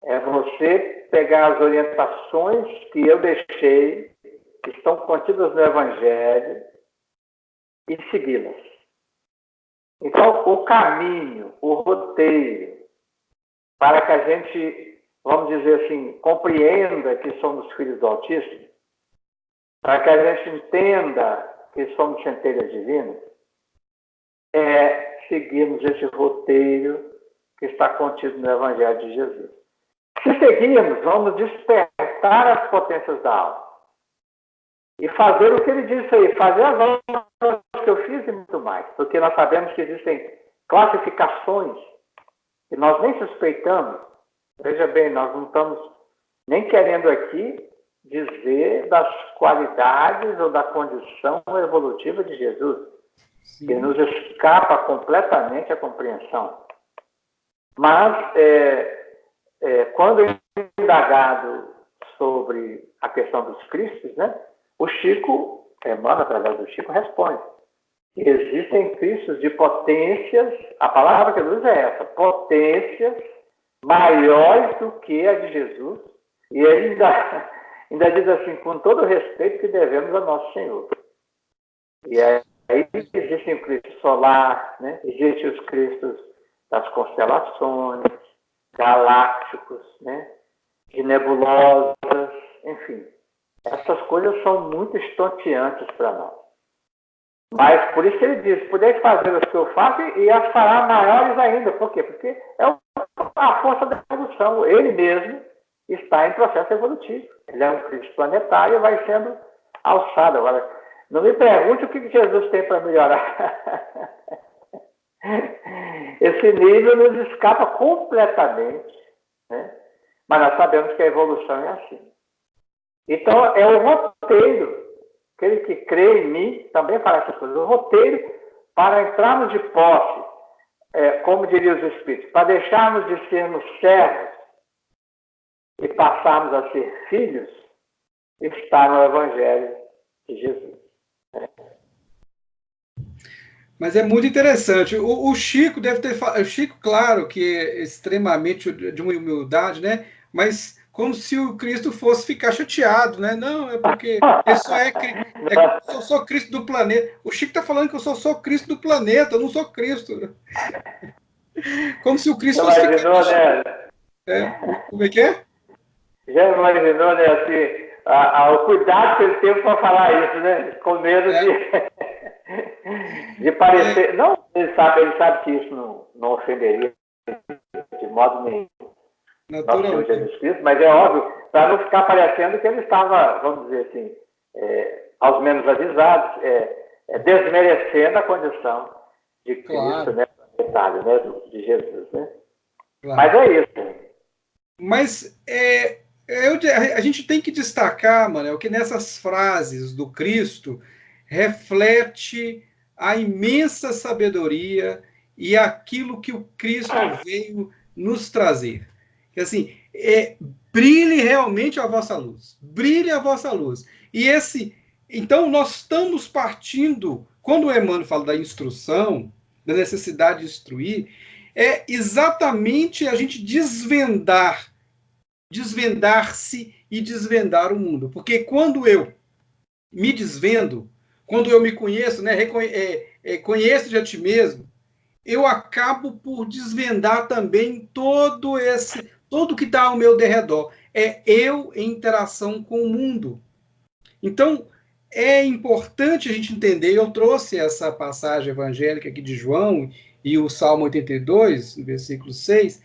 É você pegar as orientações que eu deixei, que estão contidas no Evangelho, e segui-las. Então, o caminho, o roteiro, para que a gente, vamos dizer assim, compreenda que somos filhos do Altíssimo, para que a gente entenda que somos centelhas divinas, é seguirmos esse roteiro que está contido no Evangelho de Jesus. Se seguirmos, vamos despertar as potências da alma e fazer o que ele disse aí, fazer as obras que eu fiz e muito mais, porque nós sabemos que existem classificações que nós nem suspeitamos. Veja bem, nós não estamos nem querendo aqui dizer das qualidades ou da condição evolutiva de Jesus. que nos escapa completamente a compreensão. Mas, quando indagado sobre a questão dos Cristos, né, o Chico, Emmanuel, através do Chico, responde que existem Cristos de potências, a palavra que ele usa é essa, potências maiores do que a de Jesus, e ele ainda diz assim, com todo o respeito que devemos ao nosso Senhor. E aí existem o Cristo solar, né? Existem os Cristos das constelações, galácticos, né? De nebulosas, enfim. Essas coisas são muito estonteantes para nós. Mas por isso que ele diz, pudeis fazer as que eu faço e as fará maiores ainda. Por quê? Porque é a força da evolução. Ele mesmo está em processo evolutivo. Ele é um Cristo planetário e vai sendo alçado. Agora, não me pergunte o que Jesus tem para melhorar. Esse nível nos escapa completamente, né? Mas nós sabemos que a evolução é assim. Então, é o roteiro. Aquele que crê em mim também fala essas coisas. O roteiro para entrarmos de posse, como diriam os Espíritos, para deixarmos de sermos servos e passarmos a ser filhos, está no Evangelho de Jesus. Mas é muito interessante. O Chico deve ter falado. O Chico, claro, que é extremamente de uma humildade, né? Mas como se o Cristo fosse ficar chateado, né? Não, é porque ele só eu sou Cristo do planeta. O Chico está falando que eu sou Cristo do planeta, eu não sou Cristo. Como se o Cristo fosse ficar. Imaginou, né? Como é que é? Já imaginou, né? Assim, o cuidado que ele teve para falar isso, né? Com medo de parecer. Não, ele sabe que isso não ofenderia de modo nenhum nosso Senhor Jesus Cristo, mas é óbvio, para não ficar parecendo que ele estava, vamos dizer assim, aos menos avisados, desmerecendo a condição de Cristo, né? Detalhe, né? De Jesus, né? Claro. Mas é isso. Mas a gente tem que destacar, Manel, que nessas frases do Cristo reflete a imensa sabedoria e aquilo que o Cristo veio nos trazer. Que assim, brilhe realmente a vossa luz, brilhe a vossa luz. E então nós estamos partindo, quando o Emmanuel fala da instrução, da necessidade de instruir, é exatamente a gente desvendar-se e desvendar o mundo. Porque quando eu me desvendo, quando eu me conheço, né, conheço de a ti mesmo, eu acabo por desvendar também todo que está ao meu derredor. É eu em interação com o mundo. Então, é importante a gente entender, eu trouxe essa passagem evangélica aqui de João e o Salmo 82, no versículo 6,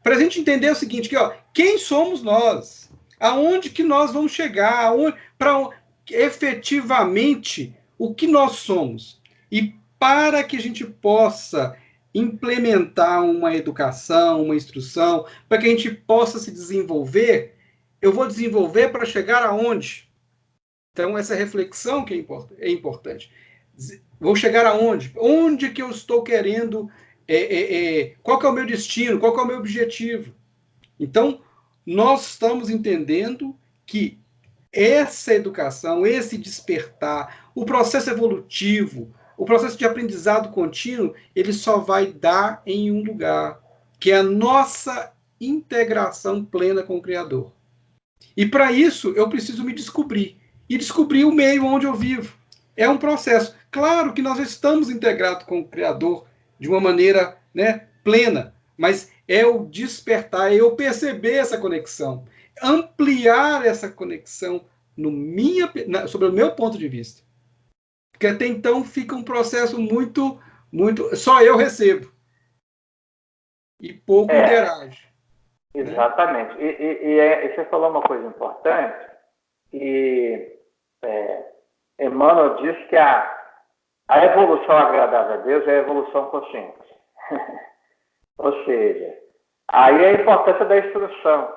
para a gente entender o seguinte, que, quem somos nós? Aonde que nós vamos chegar? Para efetivamente o que nós somos? E para que a gente possa implementar uma educação, uma instrução, para que a gente possa se desenvolver, eu vou desenvolver para chegar aonde? Então, essa reflexão que é importante. Vou chegar aonde? Onde que eu estou querendo? Qual que é o meu destino? Qual que é o meu objetivo? Então, nós estamos entendendo que essa educação, esse despertar, o processo evolutivo, o processo de aprendizado contínuo, ele só vai dar em um lugar, que é a nossa integração plena com o Criador. E para isso, eu preciso me descobrir. E descobrir o meio onde eu vivo. É um processo. Claro que nós estamos integrados com o Criador de uma maneira, né, plena, mas é o despertar, é eu perceber essa conexão, ampliar essa conexão sobre o meu ponto de vista. Porque até então fica um processo muito, só eu recebo e pouco interage. Exatamente. Né? E você falou uma coisa importante, que Emmanuel diz que a evolução agradável a Deus é a evolução consciente. Ou seja, aí é a importância da instrução.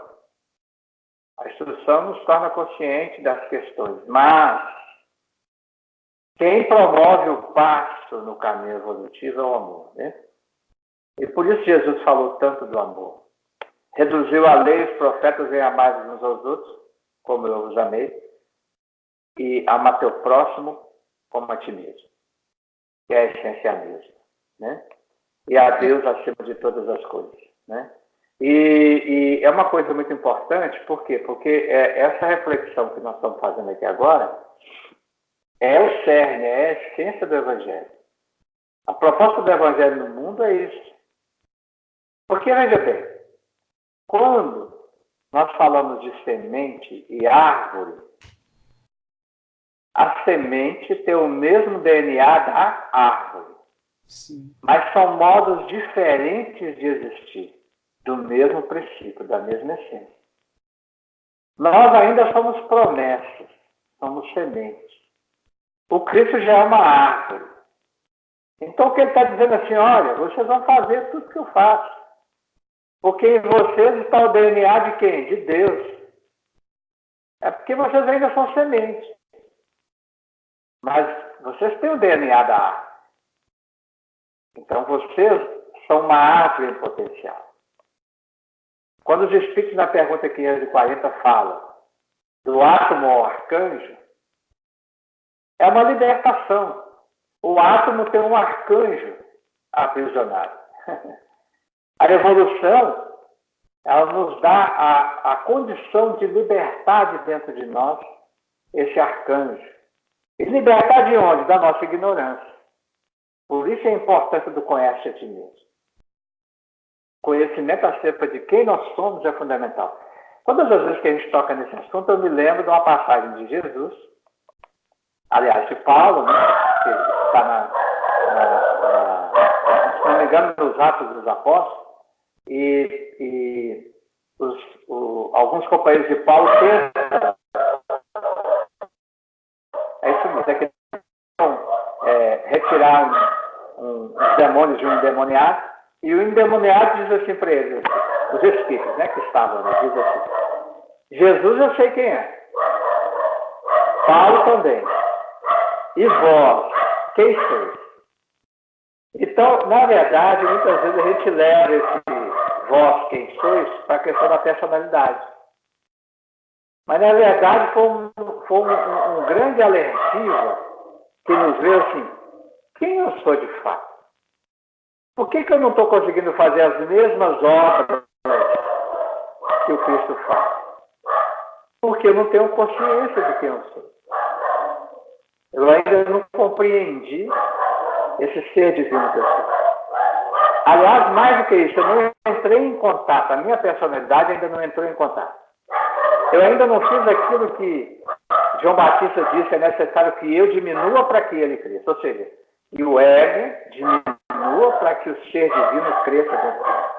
A instrução nos torna conscientes das questões, mas Quem promove o passo no caminho evolutivo é o amor, né? E por isso Jesus falou tanto do amor. Reduziu a lei e os profetas em amar uns aos outros, como eu os amei, e amar teu próximo como a ti mesmo, que é a essência mesma, né? E a Deus acima de todas as coisas, né? E é uma coisa muito importante, por quê? Porque essa reflexão que nós estamos fazendo aqui agora é o cerne, é a essência do Evangelho. A proposta do Evangelho no mundo é isso. Porque, veja bem, quando nós falamos de semente e árvore, a semente tem o mesmo DNA da árvore. Sim. Mas são modos diferentes de existir, do mesmo princípio, da mesma essência. Nós ainda somos promessas, somos sementes. O Cristo já é uma árvore. Então, o que ele está dizendo assim, olha, vocês vão fazer tudo que eu faço. Porque em vocês está o DNA de quem? De Deus. É porque vocês ainda são sementes. Mas vocês têm o DNA da árvore. Então, vocês são uma árvore em potencial. Quando os Espíritos, na pergunta 540, falam do átomo ao arcanjo, é uma libertação. O átomo tem um arcanjo aprisionado. A evolução, ela nos dá a condição de libertar de dentro de nós esse arcanjo. E libertar de onde? Da nossa ignorância. Por isso a importância do conhece a ti mesmo. Conhecimento acerca de quem nós somos é fundamental. Todas as vezes que a gente toca nesse assunto, eu me lembro de uma passagem de Jesus, aliás, de Paulo, né, que está se não me engano, nos Atos dos Apóstolos, e alguns companheiros de Paulo tentam, é isso mesmo, é que retirar os demônios de um endemoniado, e o endemoniado diz assim para eles, os espíritos, né, que estavam ali, diz assim, Jesus eu sei quem é, Paulo também, e vós, quem sois? Então, na verdade, muitas vezes a gente leva esse vós, quem sois, para a questão da personalidade. Mas, na verdade, foi um grande alertivo que nos veio assim, quem eu sou de fato? Por que eu não estou conseguindo fazer as mesmas obras que o Cristo faz? Porque eu não tenho consciência de quem eu sou. Eu ainda não compreendi esse ser divino que eu sou. Aliás, mais do que isso, eu não entrei em contato, a minha personalidade ainda não entrou em contato. Eu ainda não fiz aquilo que João Batista disse, é necessário que eu diminua para que ele cresça. Ou seja, que o ego diminua para que o ser divino cresça dentro de nós.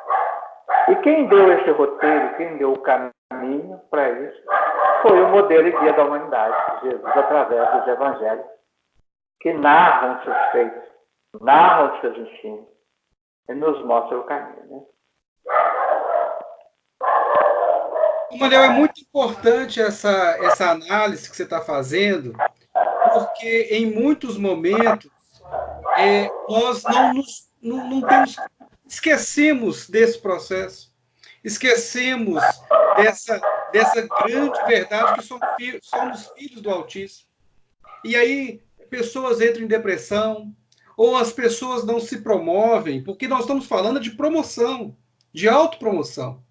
E quem deu esse roteiro, quem deu o caminho para isso, foi o modelo e guia da humanidade, Jesus, através dos evangelhos, que narram seus feitos, narram seus ensinos e nos mostram o caminho, né? Manel, é muito importante essa análise que você está fazendo, porque em muitos momentos nós não temos, esquecemos desse processo, esquecemos dessa grande verdade que somos filhos do Altíssimo. E aí pessoas entram em depressão, ou as pessoas não se promovem, porque nós estamos falando de promoção, de autopromoção.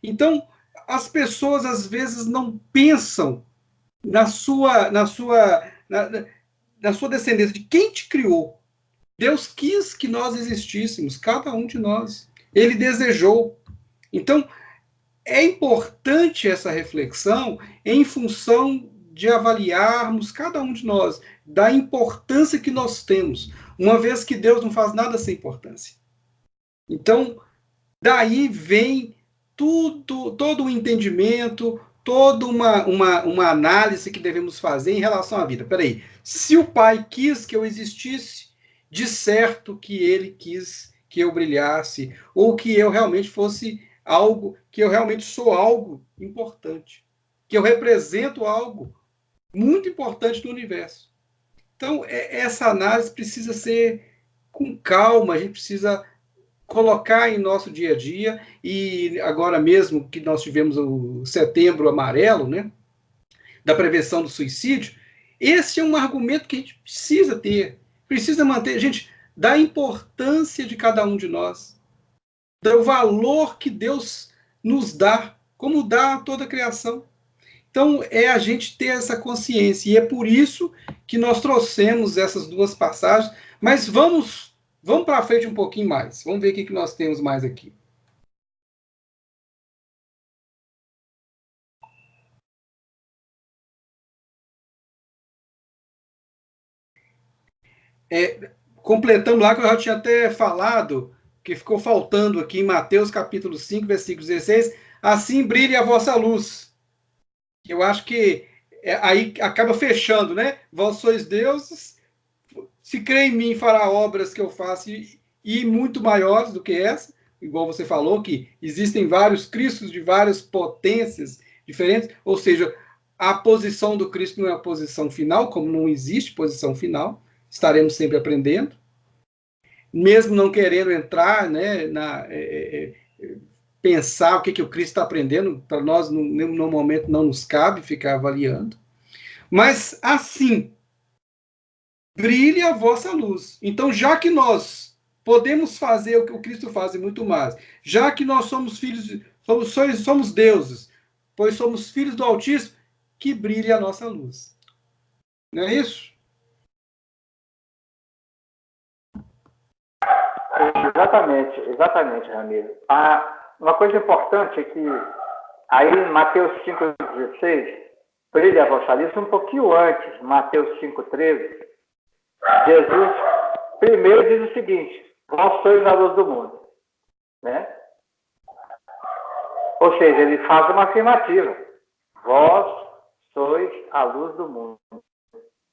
Então, as pessoas às vezes não pensam na sua descendência, de quem te criou. Deus quis que nós existíssemos, cada um de nós. Ele desejou. Então, é importante essa reflexão em função de avaliarmos cada um de nós, da importância que nós temos, uma vez que Deus não faz nada sem importância. Então, daí vem todo o entendimento, toda uma análise que devemos fazer em relação à vida. Peraí, se o Pai quis que eu existisse, de certo que Ele quis que eu brilhasse, ou que eu realmente fosse algo, que eu realmente sou algo importante, que eu represento algo muito importante no universo. Então, essa análise precisa ser com calma, a gente precisa colocar em nosso dia a dia, e agora mesmo que nós tivemos o Setembro Amarelo, né, da prevenção do suicídio, esse é um argumento que a gente precisa ter, precisa manter, gente, da importância de cada um de nós, do valor que Deus nos dá, como dá a toda a criação. Então, é a gente ter essa consciência, e é por isso que nós trouxemos essas duas passagens, mas vamos para frente um pouquinho mais, vamos ver o que nós temos mais aqui. Completamos lá, que eu já tinha até falado, que ficou faltando aqui em Mateus capítulo 5, versículo 16, assim brilhe a vossa luz. Eu acho que aí acaba fechando, né? Vós sois deuses, se crê em mim, fará obras que eu faço e muito maiores do que essa, igual você falou, que existem vários Cristos de várias potências diferentes, ou seja, a posição do Cristo não é a posição final, como não existe posição final, estaremos sempre aprendendo, mesmo não querendo entrar, né, pensar o que o Cristo está aprendendo, para nós, no momento, não nos cabe ficar avaliando, mas assim, brilhe a vossa luz. Então, já que nós podemos fazer o que o Cristo faz e muito mais, já que nós somos filhos, somos deuses, pois somos filhos do Altíssimo, que brilhe a nossa luz. Não é isso? Exatamente, Ramiro. Uma coisa importante é que aí em Mateus 5,16, brilha a vossa luz, um pouquinho antes, Mateus 5,13, Jesus primeiro diz o seguinte: vós sois a luz do mundo, né? Ou seja, ele faz uma afirmativa: vós sois a luz do mundo,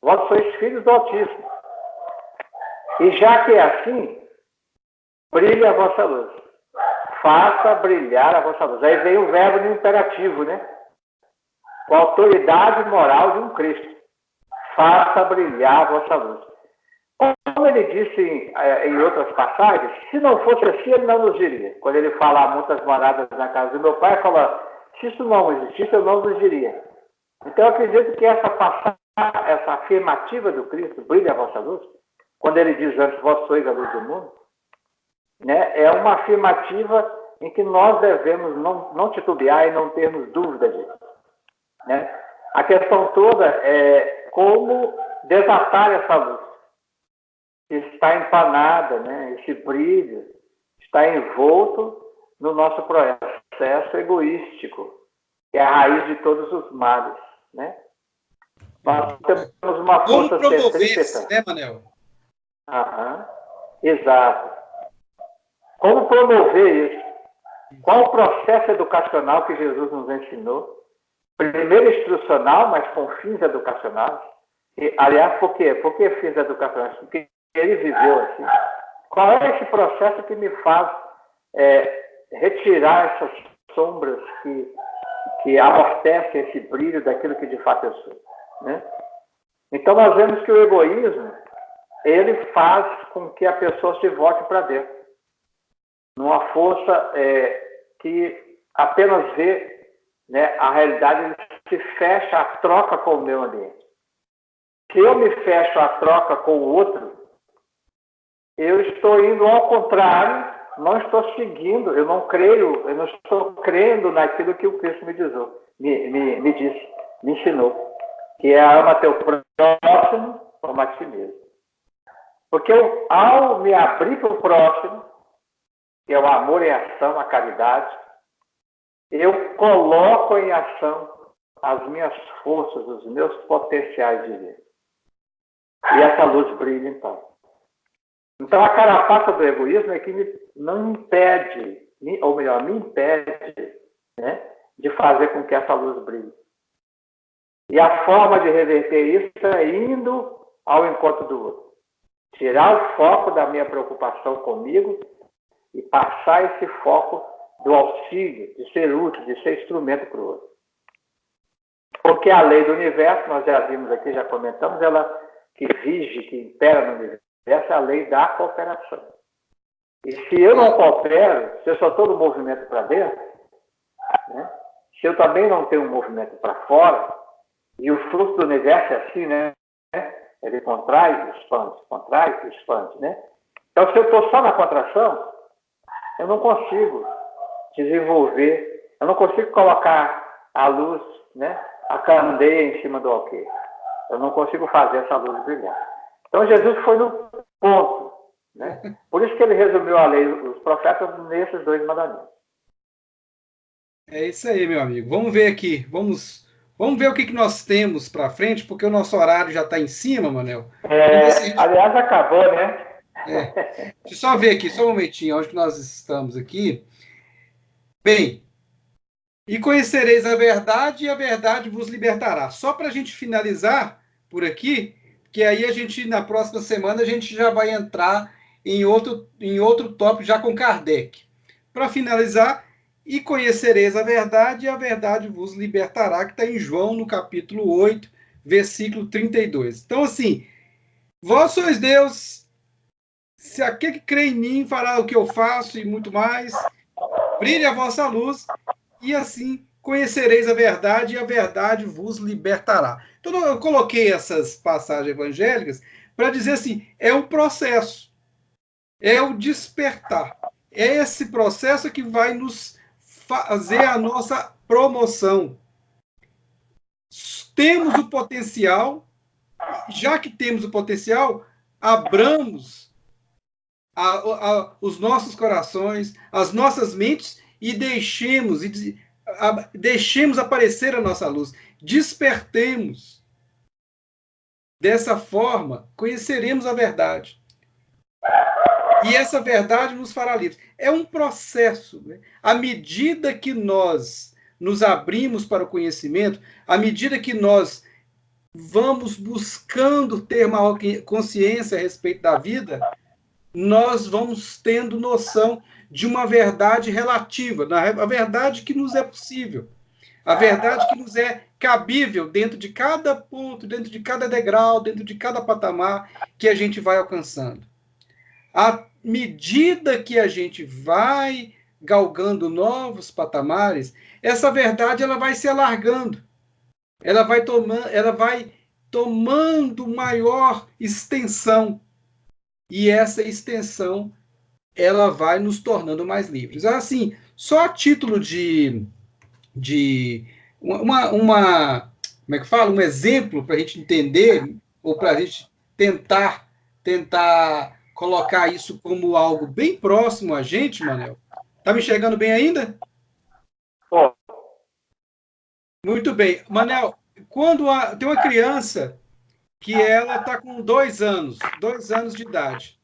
vós sois filhos do Altíssimo. E já que é assim, brilhe a vossa luz, faça brilhar a vossa luz. Aí vem o verbo no imperativo, né? Com a autoridade moral de um Cristo, faça brilhar a vossa luz. Como ele disse em outras passagens, se não fosse assim, ele não nos diria. Quando ele fala há muitas moradas na casa do meu pai, fala: se isso não existisse, eu não nos diria. Então, eu acredito que essa afirmativa do Cristo, brilha a vossa luz, quando ele diz antes, vós sois a luz do mundo, né, é uma afirmativa em que nós devemos não titubear e não termos dúvida disso, né? A questão toda é como desatar essa luz, que está empanada, né? Esse brilho está envolto no nosso processo egoístico, que é a raiz de todos os males, né? Nós temos uma força centrípeta, né, Manel? Exato. Como promover isso? Qual o processo educacional que Jesus nos ensinou? Primeiro instrucional, mas com fins educacionais. E, aliás, por quê? Por que fins educacionais? Porque ele viveu assim. Qual é esse processo que me faz retirar essas sombras que amortecem esse brilho daquilo que de fato eu sou, né? Então, nós vemos que o egoísmo, ele faz com que a pessoa se volte para dentro, numa força que apenas vê, né, a realidade, ele se fecha à troca com o meio ambiente. Se eu me fecho à troca com o outro, eu estou indo ao contrário, não estou seguindo, eu não estou crendo naquilo que o Cristo me disse, me ensinou, que é ama teu próximo como a ti mesmo. Porque ao me abrir para o próximo, que é o amor em ação, a caridade, eu coloco em ação as minhas forças, os meus potenciais de vida. E essa luz brilha, então. Então, a carapaça do egoísmo é que me impede, né, de fazer com que essa luz brilhe. E a forma de reverter isso é indo ao encontro do outro. Tirar o foco da minha preocupação comigo e passar esse foco do auxílio, de ser útil, de ser instrumento para o outro. Porque a lei do universo, nós já vimos aqui, já comentamos, ela que vige, que impera no universo, é a lei da cooperação. E se eu não coopero, se eu só estou no movimento para dentro, né? Se eu também não tenho um movimento para fora, e o fluxo do universo é assim, né? Ele contrai, expande, né? Então, se eu estou só na contração, eu não consigo desenvolver, eu não consigo colocar a luz, né? A candeia em cima do alqueire. Eu não consigo fazer essa luz brilhar. Então, Jesus foi no ponto, né? Por isso que ele resumiu a lei, os profetas, nesses 2 mandamentos. É isso aí, meu amigo. Vamos ver aqui. Vamos ver o que nós temos para frente, porque o nosso horário já está em cima, Manel. Aliás, acabou, né? Deixa eu só ver aqui, só um momentinho, onde que nós estamos aqui. Bem, e conhecereis a verdade, e a verdade vos libertará. Só para a gente finalizar por aqui, que aí a gente, na próxima semana, a gente já vai entrar em outro tópico, já com Kardec. Para finalizar, e conhecereis a verdade, e a verdade vos libertará, que está em João, no capítulo 8, versículo 32. Então, assim, vós sois Deus, se aquele que crê em mim fará o que eu faço e muito mais, brilhe a vossa luz, e assim conhecereis a verdade, e a verdade vos libertará. Então, eu coloquei essas passagens evangélicas para dizer assim, é um processo, é o despertar. É esse processo que vai nos fazer a nossa promoção. Temos o potencial, já que temos o potencial, abramos os nossos corações, as nossas mentes e deixemos aparecer a nossa luz. Despertemos. Dessa forma, conheceremos a verdade. E essa verdade nos fará livres. É um processo. Né? À medida que nós nos abrimos para o conhecimento, à medida que nós vamos buscando ter maior consciência a respeito da vida, nós vamos tendo noção de uma verdade relativa, a verdade que nos é possível, a verdade que nos é cabível dentro de cada ponto, dentro de cada degrau, dentro de cada patamar que a gente vai alcançando. À medida que a gente vai galgando novos patamares, essa verdade ela vai se alargando, ela vai tomando maior extensão, e essa extensão ela vai nos tornando mais livres. Assim, só a título de como é que fala? Um exemplo para a gente entender, ou para a gente tentar colocar isso como algo bem próximo a gente, Manel. Tá me enxergando bem ainda? Bom. Muito bem. Manel, quando tem uma criança que ela está com 2 anos de idade.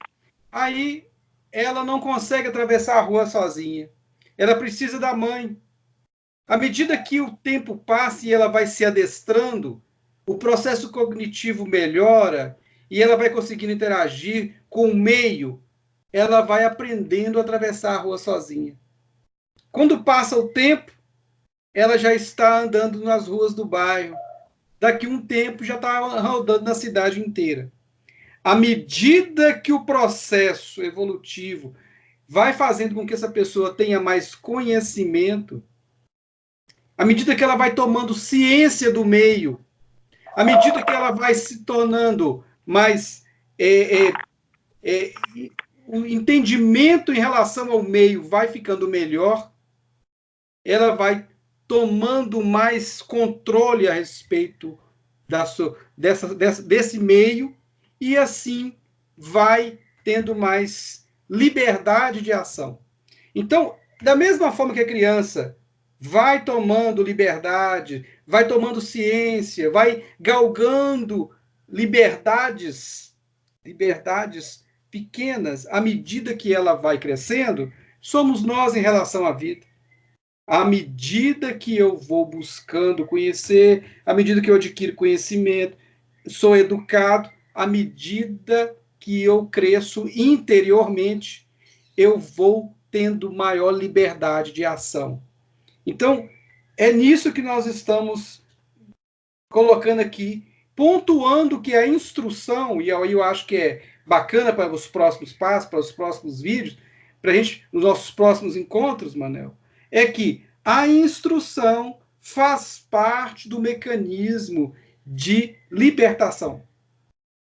Aí ela não consegue atravessar a rua sozinha. Ela precisa da mãe. À medida que o tempo passa e ela vai se adestrando, o processo cognitivo melhora e ela vai conseguindo interagir com o meio, ela vai aprendendo a atravessar a rua sozinha. Quando passa o tempo, ela já está andando nas ruas do bairro. Daqui a um tempo já está rodando na cidade inteira. À medida que o processo evolutivo vai fazendo com que essa pessoa tenha mais conhecimento, à medida que ela vai tomando ciência do meio, à medida que ela vai se tornando mais o entendimento em relação ao meio vai ficando melhor, ela vai tomando mais controle a respeito desse meio, e assim vai tendo mais liberdade de ação. Então, da mesma forma que a criança vai tomando liberdade, vai tomando ciência, vai galgando liberdades pequenas, à medida que ela vai crescendo, somos nós em relação à vida. À medida que eu vou buscando conhecer, à medida que eu adquiro conhecimento, sou educado, à medida que eu cresço interiormente, eu vou tendo maior liberdade de ação. Então, é nisso que nós estamos colocando aqui pontuando que a instrução, e aí eu acho que é bacana para os próximos passos, para os próximos vídeos, para a gente, nos nossos próximos encontros, Manel, é que a instrução faz parte do mecanismo de libertação,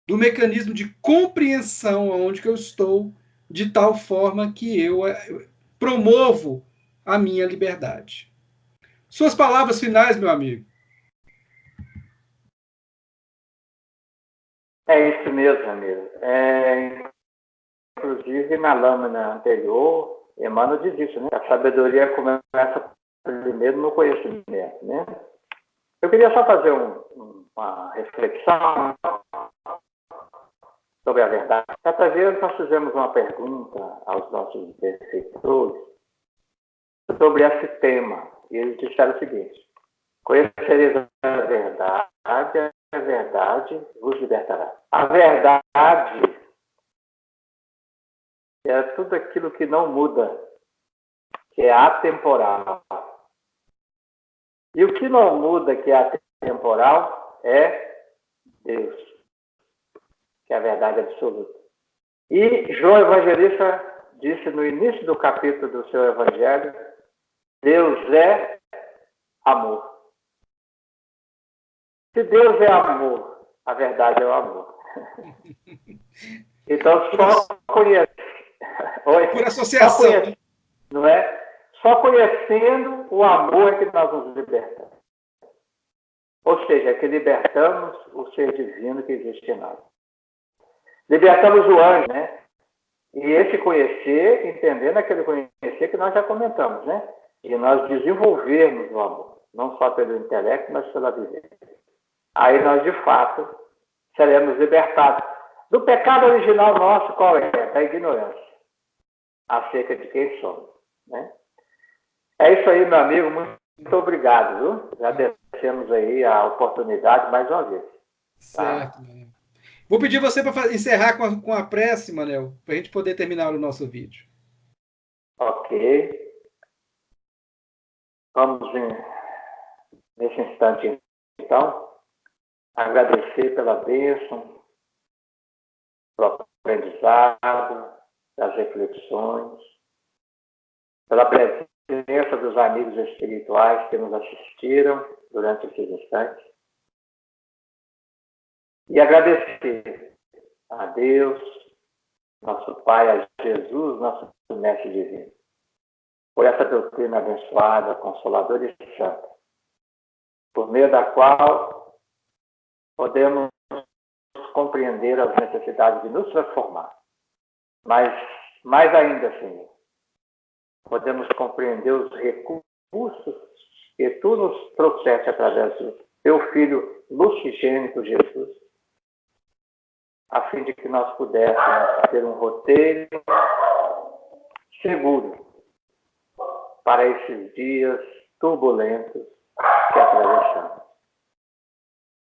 do mecanismo de compreensão onde que eu estou, de tal forma que eu promovo a minha liberdade. Suas palavras finais, meu amigo. É isso mesmo, amigo. Inclusive, na lâmina anterior, Emmanuel diz isso, né? A sabedoria começa primeiro no conhecimento, né? Eu queria só fazer uma reflexão sobre a verdade. Certa vez nós fizemos uma pergunta aos nossos benfeitores sobre esse tema, e eles disseram o seguinte: conhecereis a verdade vos libertará. A verdade é tudo aquilo que não muda, que é atemporal. E o que não muda, que é atemporal, é Deus, que é a verdade absoluta. E João Evangelista disse no início do capítulo do seu Evangelho: Deus é amor. Se Deus é amor, a verdade é o amor. Então, só conhecer. Por associação. Não é? Só conhecendo o amor é que nós nos libertamos. Ou seja, é que libertamos o ser divino que existe em nós. Libertamos o anjo, né? E esse conhecer, entendendo aquele conhecer que nós já comentamos, né? E nós desenvolvermos o amor, não só pelo intelecto, mas pela vivência. Aí nós, de fato, seremos libertados do pecado original nosso, qual é? Da ignorância acerca de quem somos, né? É isso aí, meu amigo. Muito obrigado, viu? Agradecemos aí a oportunidade mais uma vez. Certo, tá? Manel. Vou pedir você para encerrar com a prece, Manel, para a gente poder terminar o nosso vídeo. Ok. Vamos, nesse instante, então, agradecer pela bênção, pelo aprendizado, das reflexões, pela presença dos amigos espirituais que nos assistiram durante esses instantes. E agradecer a Deus, nosso Pai, a Jesus, nosso Mestre Divino, por essa doutrina abençoada, consoladora e santa, por meio da qual podemos compreender as necessidades de nos transformar. Mas, mais ainda, Senhor, podemos compreender os recursos que Tu nos trouxeste através do Teu Filho lucigênito Jesus, a fim de que nós pudéssemos ter um roteiro seguro para esses dias turbulentos que atravessamos,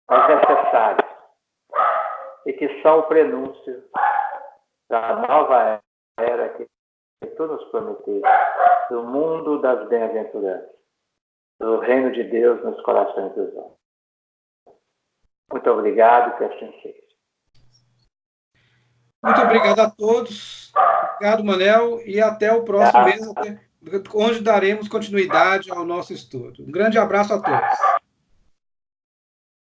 mas necessários, e que são o prenúncio da nova era que Tu nos prometeste, do mundo das bem-aventuranças, do reino de Deus nos corações dos homens. Muito obrigado, que assim seja. Muito obrigado a todos. Obrigado, Manel, e até o próximo mês, onde daremos continuidade ao nosso estudo. Um grande abraço a todos.